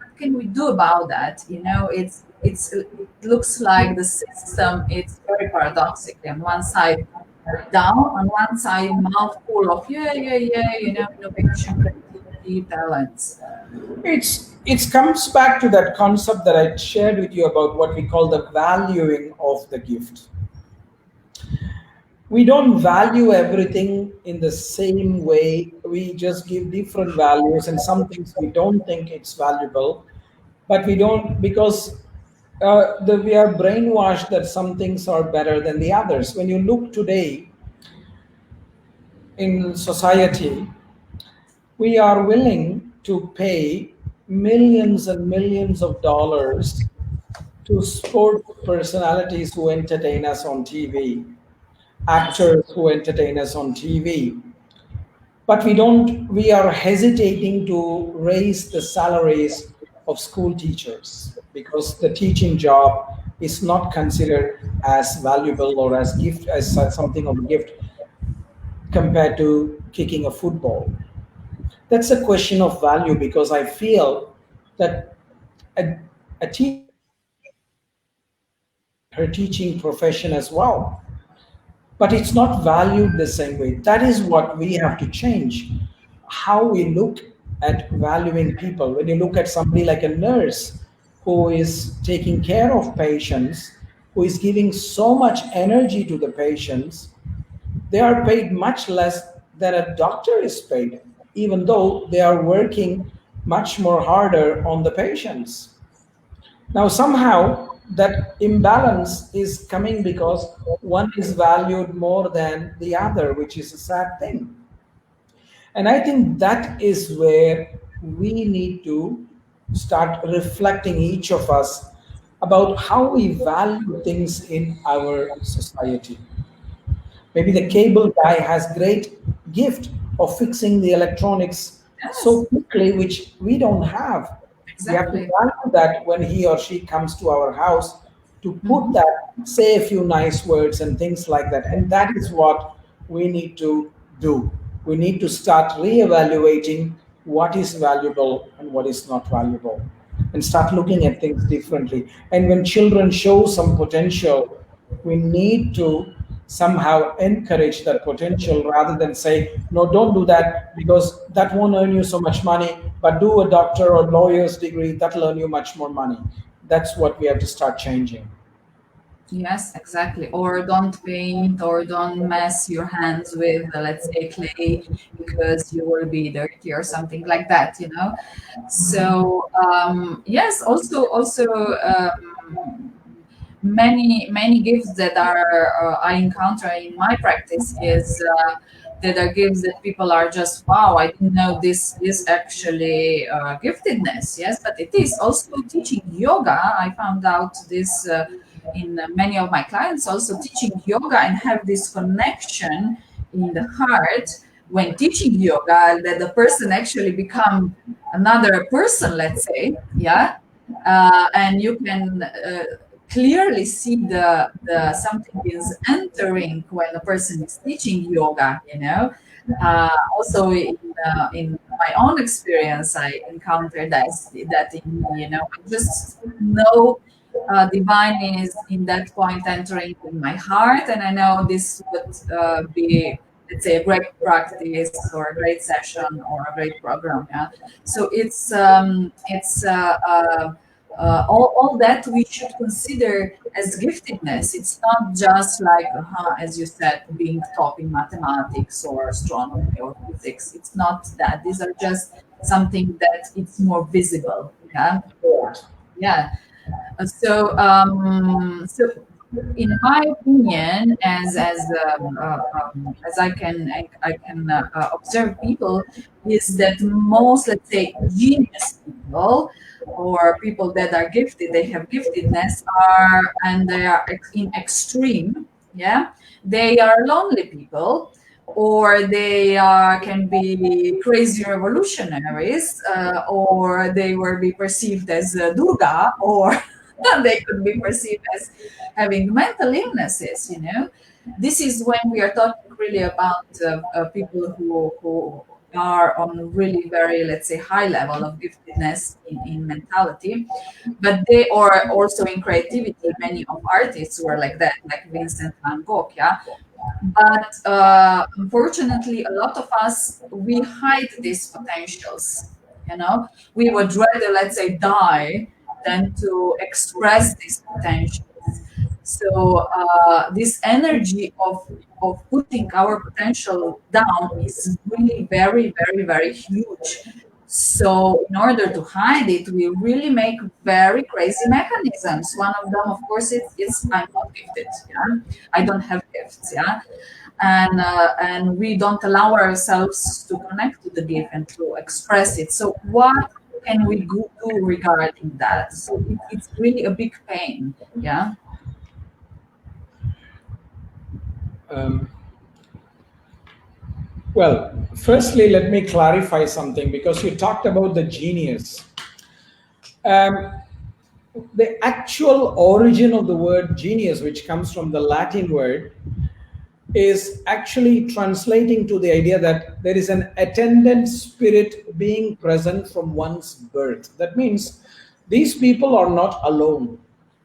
do about that? It looks like the system is very paradoxical. On one side down, on one side mouthful of yeah, yeah, yeah, innovation, creativity, talents. It comes back to that concept that I shared with you about what we call the valuing of the gift. We don't value everything in the same way. We just give different values, and some things we don't think it's valuable, but we don't because we are brainwashed that some things are better than the others. When you look today in society, we are willing to pay millions and millions of dollars to sport personalities who entertain us on TV, Yes. actors who entertain us on TV. But we are hesitating to raise the salaries of school teachers because the teaching job is not considered as valuable or as gift as something of a gift compared to kicking a football. That's a question of value because I feel that a, a teacher, her teaching profession as well, but it's not valued the same way. That is what we have to change. How we look at valuing people. When you look at somebody like a nurse who is taking care of patients, who is giving so much energy to the patients, they are paid much less than a doctor is paid, even though they are working much more harder on the patients. Now, somehow that imbalance is coming because one is valued more than the other, which is a sad thing. And I think that is where we need to start reflecting, each of us, about how we value things in our society. Maybe the cable guy has great gift of fixing the electronics so Yes, quickly, which we don't have. We have to exactly. value that when he or she comes to our house to put Mhm. that, say a few nice words and things like that. And that is what we need to do. We need to start reevaluating what is valuable and what is not valuable and start looking at things differently. And when children show some potential, we need to somehow encourage that potential rather than say, no, don't do that because that won't earn you so much money, but do a doctor or lawyer's degree, that'll earn you much more money. That's what we have to start changing. Yes, exactly. Or don't paint or don't mess your hands with, let's say, clay because you will be dirty or something like that. So yes, also many gifts that are I encounter in my practice is that are gifts that people are just, wow, I didn't know this is actually giftedness. Yes, but it is also teaching yoga. I found out this in many of my clients, also teaching yoga and have this connection in the heart when teaching yoga, that the person actually become another person, let's say, yeah. And you can clearly see the something is entering when a person is teaching yoga, you know. Also in my own experience, I encountered that in, you know, I just know divine is in that point entering in my heart, and I know this would be, let's say, a great practice or a great session or a great program. Yeah. So it's all that we should consider as giftedness. It's not just like, as you said, being top in mathematics or astronomy or physics. It's not that. These are just something that it's more visible. Yeah. Yeah. So in my opinion, as I can observe people, is that most, let's say, genius people or people that are gifted, they have giftedness, are and they are in extreme. Yeah, they are lonely people, or they can be crazy revolutionaries, or they will be perceived as Durga, or they could be perceived as having mental illnesses, you know. This is when we are talking really about people who are on really very, let's say, high level of giftedness in mentality, but they are also in creativity. Many of artists were like that, like Vincent van Gogh, yeah. But unfortunately, a lot of us, we hide these potentials, you know. We would rather, let's say, die than to express these potentials. So this energy of putting our potential down is really very, very, very huge. So in order to hide it, we really make very crazy mechanisms. One of them, of course, is I'm not gifted. Yeah, I don't have gifts. Yeah, and we don't allow ourselves to connect to the gift and to express it. So what can we do regarding that? So it's really a big pain. Yeah. Well, firstly, let me clarify something, because you talked about the genius. The actual origin of the word genius, which comes from the Latin word, is actually translating to the idea that there is an attendant spirit being present from one's birth. That means these people are not alone.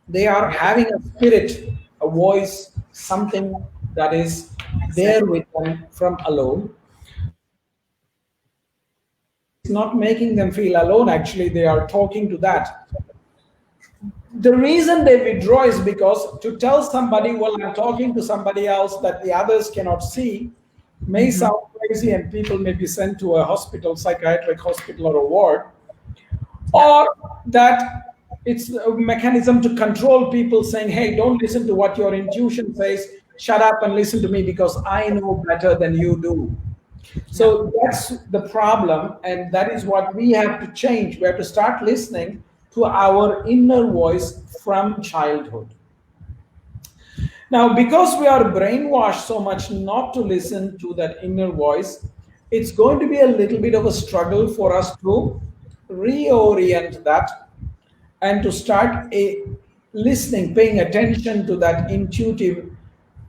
They are having a spirit, a voice, something that is there with them from alone. It's not making them feel alone. Actually, they are talking to that. The reason they withdraw is because to tell somebody, well, I'm talking to somebody else that the others cannot see, may sound crazy, and people may be sent to a hospital, psychiatric hospital or a ward, or that it's a mechanism to control people, saying, hey, don't listen to what your intuition says, shut up and listen to me because I know better than you do. So that's the problem, and that is what we have to change. We have to start listening to our inner voice from childhood. Now, because we are brainwashed so much not to listen to that inner voice, it's going to be a little bit of a struggle for us to reorient that and to start listening, paying attention to that intuitive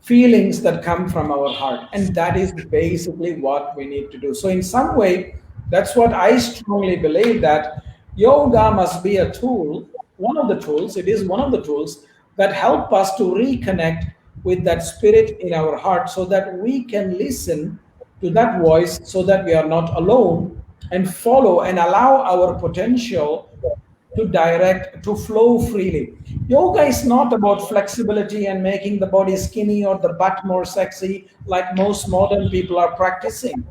feelings that come from our heart. And that is basically what we need to do. So in some way, that's what I strongly believe, that yoga must be a tool, one of the tools, it is one of the tools that help us to reconnect with that spirit in our heart, so that we can listen to that voice, so that we are not alone, and follow and allow our potential to direct, to flow freely. Yoga is not about flexibility and making the body skinny or the butt more sexy like most modern people are practicing.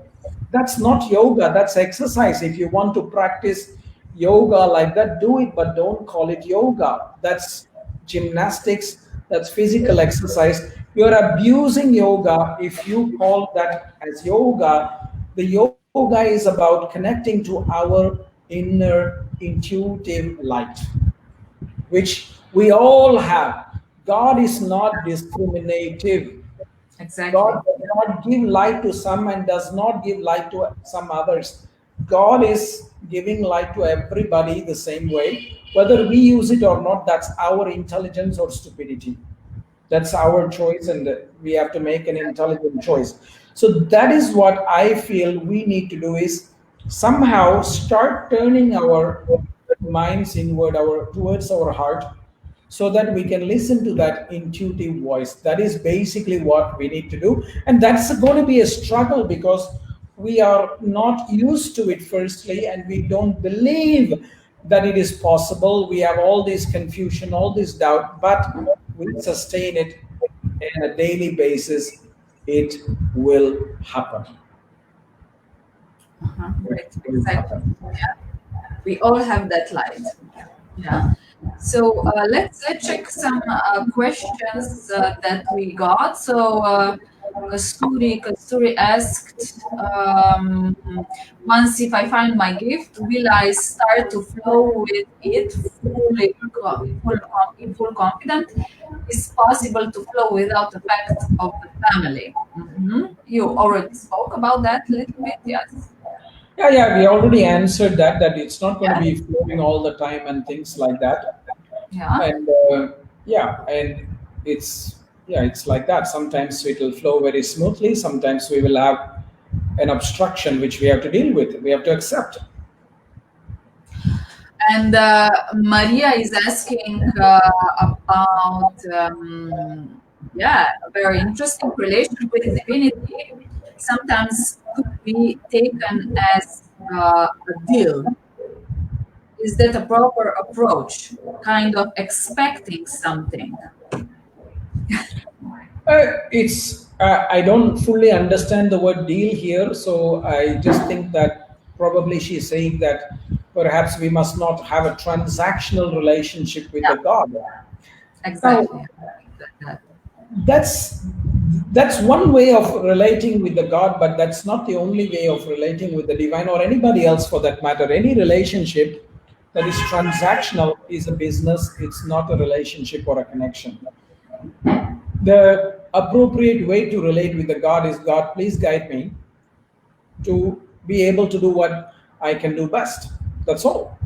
That's not yoga, that's exercise. If you want to practice yoga like that, do it, but don't call it yoga. That's gymnastics, that's physical exercise. You're abusing yoga if you call that as yoga. The yoga is about connecting to our inner intuitive light, which we all have. God is not discriminative. Exactly. God does not give light to some and does not give light to some others. God is giving light to everybody the same way. Whether we use it or not, that's our intelligence or stupidity. That's our choice, and we have to make an intelligent choice. So that is what I feel we need to do, is somehow start turning our minds inward, our towards our heart, so that we can listen to that intuitive voice. That is basically what we need to do, and that's going to be a struggle because we are not used to it firstly, and we don't believe that it is possible. We have all this confusion, all this doubt, but we sustain it on a daily basis. It will happen. Right. Exactly. Yeah. We all have that light. Yeah. So let's check some questions that we got. So Kasturi asked, once if I find my gift, will I start to flow with it in full confidence? Is possible to flow without effect of the family? You already spoke about that a little bit, yes. Yeah, we already answered that, that it's not going to Yeah. be flowing all the time and things like that. Yeah. And yeah, and it's like that. Sometimes it will flow very smoothly. Sometimes we will have an obstruction which we have to deal with. We have to accept. And Maria is asking about, yeah, a very interesting relation with divinity. Sometimes could be taken as a deal. Is that a proper approach? Kind of expecting something. I don't fully understand the word deal here, so I just think that probably she's saying that perhaps we must not have a transactional relationship with Yeah, the God. Now, exactly. that's that's one way of relating with the God, but that's not the only way of relating with the divine or anybody else for that matter. Any relationship that is transactional is a business, it's not a relationship or a connection. The appropriate way to relate with the God is, God, please guide me to be able to do what I can do best. That's all.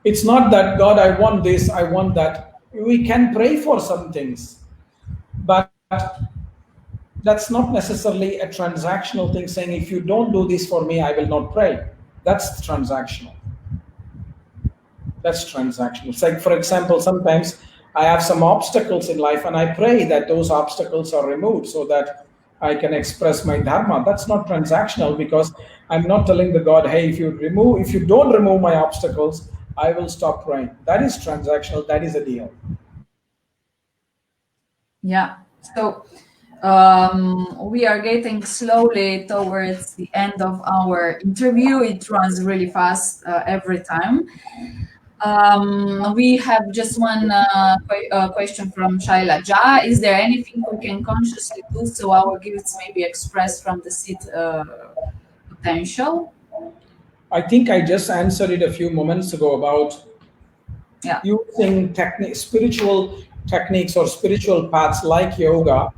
It's not that, God, I want this, I want that. We can pray for some things, but that's not necessarily a transactional thing saying, if you don't do this for me, I will not pray. That's transactional. That's transactional. It's like, for example, sometimes I have some obstacles in life and I pray that those obstacles are removed so that I can express my dharma. That's not transactional because I'm not telling the God, hey, if you don't remove my obstacles, I will stop praying. That is transactional. That is a deal. Yeah. So we are getting slowly towards the end of our interview. It runs really fast every time. We have just one question from Shaila Ja. Is there anything we can consciously do so our gifts may be expressed from the seed potential? I think I just answered it a few moments ago about Yeah. using spiritual techniques or spiritual paths like yoga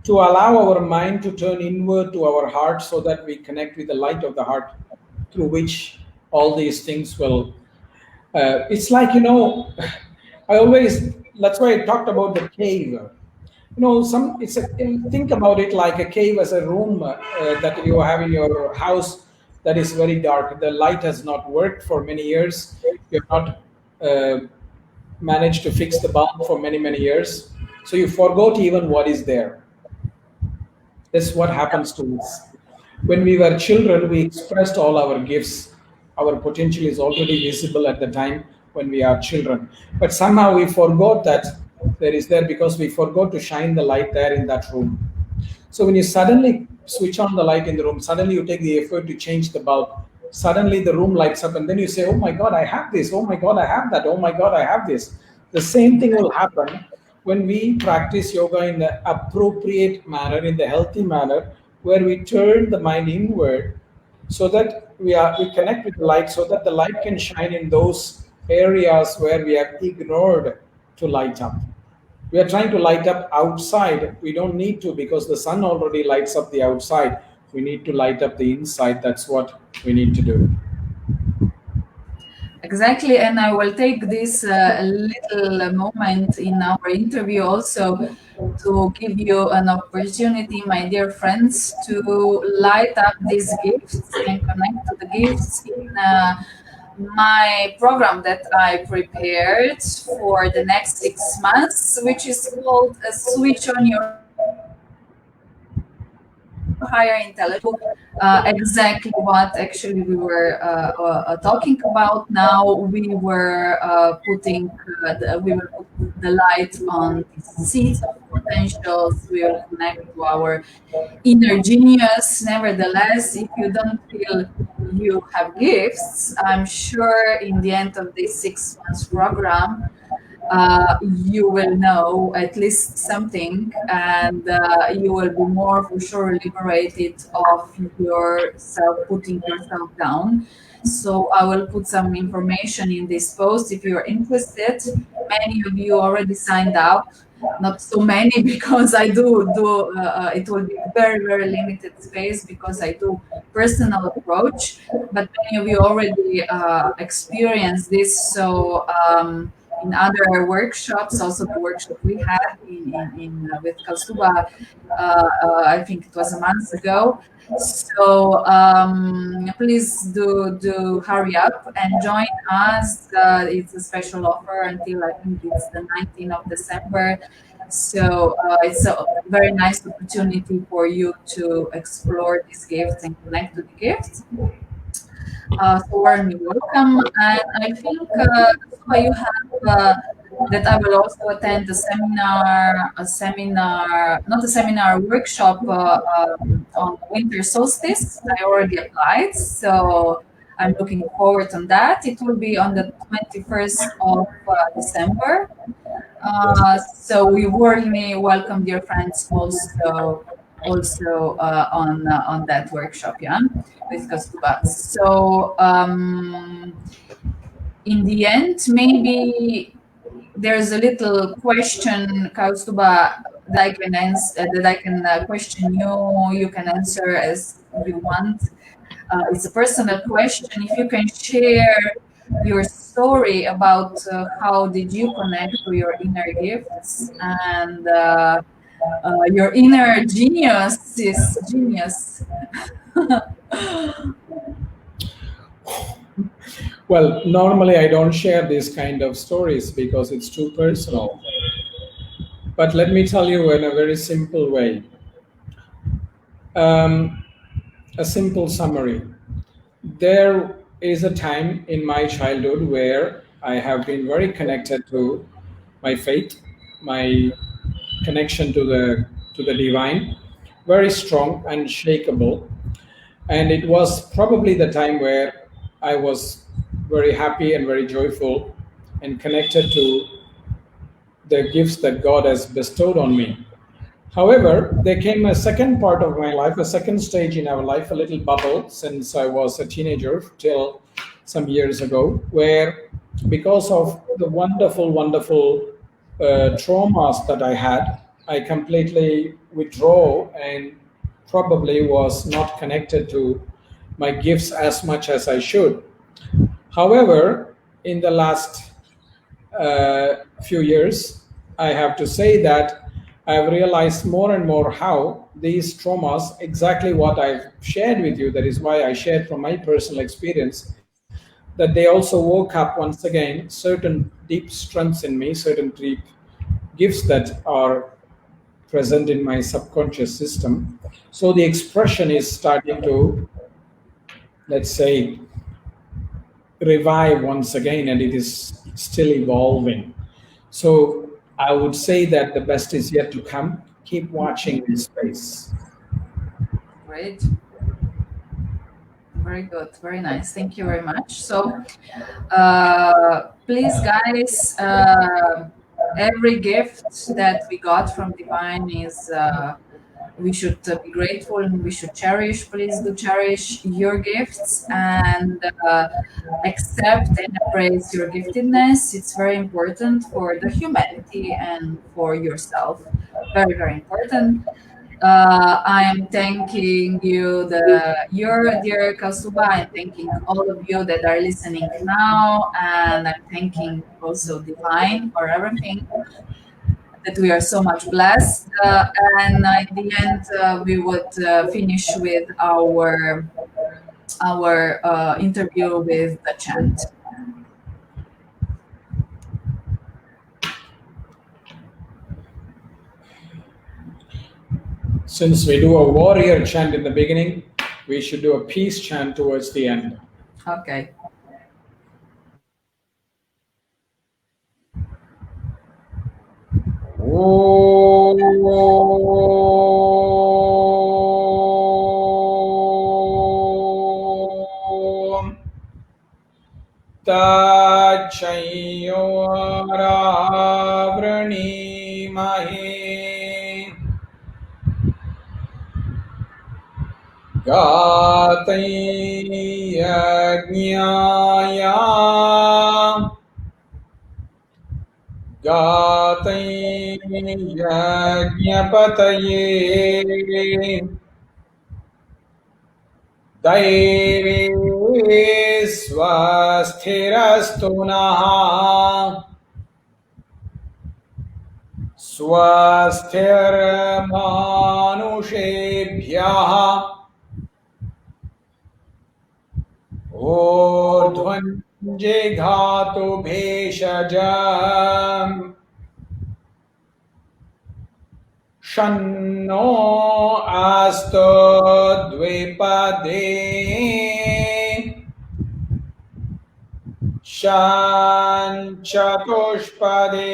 to allow our mind to turn inward to our heart so that we connect with the light of the heart through which all these things will. It's like, that's why I talked about the cave. Think about it like a cave as a room that you have in your house that is very dark. The light has not worked for many years. You've not uh, managed to fix the bulb for many, many years. So you forgot even what is there. That's what happens to us. When we were children, we expressed all our gifts. Our potential is already visible at the time when we are children. But somehow we forgot that there is there because we forgot to shine the light there in that room. So when you suddenly switch on the light in the room, suddenly you take the effort to change the bulb. Suddenly the room lights up, and then you say, "Oh my God, I have this! Oh my God, I have that! Oh my God, I have this!" The same thing will happen when we practice yoga in the appropriate manner, in the healthy manner, where we turn the mind inward, so that we connect with the light, so that the light can shine in those areas where we have ignored to light up. We are trying to light up outside. We don't need to, because the sun already lights up the outside. We need to light up the inside. That's what we need to do. Exactly, and I will take this little moment in our interview also to give you an opportunity, my dear friends, to light up these gifts and connect to the gifts in my program that I prepared for the next 6 months, which is called a Switch on Your Higher Intelligence. Exactly what actually we were talking about now. We were putting the light on the seeds of potentials. We will connect to our inner genius. Nevertheless, if you don't feel you have gifts, I'm sure in the end of this 6 months program, you will know at least something, and you will be more for sure liberated of yourself putting yourself down. So I will put some information in this post if you're interested. Many of you already signed up, not so many because I do it will be very limited space because I do personal approach, but many of you already experienced this. So in other workshops, also the workshop we had in with Kausthub, I think it was a month ago. So please do hurry up and join us. It's a special offer until I think it's the 19th of December. So it's a very nice opportunity for you to explore these gifts and connect to the gifts. So warmly welcome. And I think you have that I will also attend not a seminar, a workshop on winter solstice. I already applied, so I'm looking forward on that. It will be on the 21st of December. So we warmly welcome dear friends also on that workshop, yeah, with Kausthub. So in the end, maybe there's a little question, Kausthub, that I can answer, that I can question you. You can answer as you want. It's a personal question. If you can share your story about how did you connect to your inner gifts and your inner genius is genius. Well, normally I don't share these kind of stories because it's too personal. But let me tell you in a very simple way. A simple summary. There is a time in my childhood where I have been very connected to my faith, my connection to the divine, very strong, unshakable. And it was probably the time where I was very happy and very joyful and connected to the gifts that God has bestowed on me. However, there came a second part of my life, a second stage in our life, a little bubble since I was a teenager till some years ago, where because of the wonderful traumas that I had, I completely withdraw and probably was not connected to my gifts as much as I should. However, in the last few years, I have to say that I've realized more and more how these traumas, exactly what I've shared with you, that is why I shared from my personal experience, that they also woke up once again certain deep strengths in me, certain deep gifts that are present in my subconscious system. So the expression is starting to, let's say, revive once again, and it is still evolving. So I would say that the best is yet to come. Keep watching this space. Great. Very good. Very nice. Thank you very much. So please, guys, every gift that we got from divine is we should be grateful and we should cherish. Please do cherish your gifts and accept and embrace your giftedness. It's very important for the humanity and for yourself. Very, very important. I am thanking you, your dear Kausthub. I'm thanking all of you that are listening now, and I'm thanking also Divine for everything, that we are so much blessed. And in the end, we would finish with our interview with the chant. Since we do a warrior chant in the beginning, we should do a peace chant towards the end. Okay. Om Tachayyoravranīmahe Gatayajñāya Gatayajñapataye Daive swasthirastu naha swasthirmanushebhyaha urdhvan jighatu bheshajam Shanno asto dvipade Shanchatushpade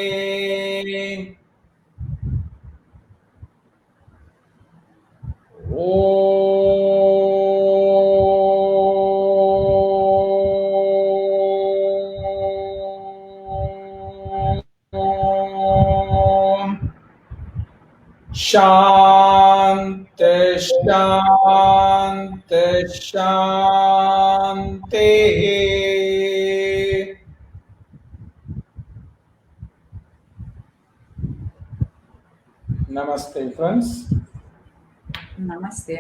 Shanti, Shanti, Shanti. Namaste, friends. Namaste.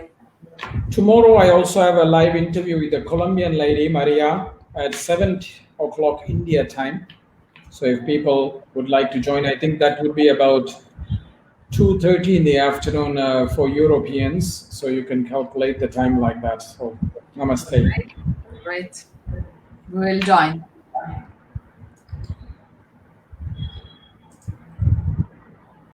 Tomorrow I also have a live interview with a Colombian lady, Maria, at 7 o'clock India time. So if people would like to join, I think that would be about 2:30 in the afternoon for Europeans. So you can calculate the time like that. So namaste. Great. We will join.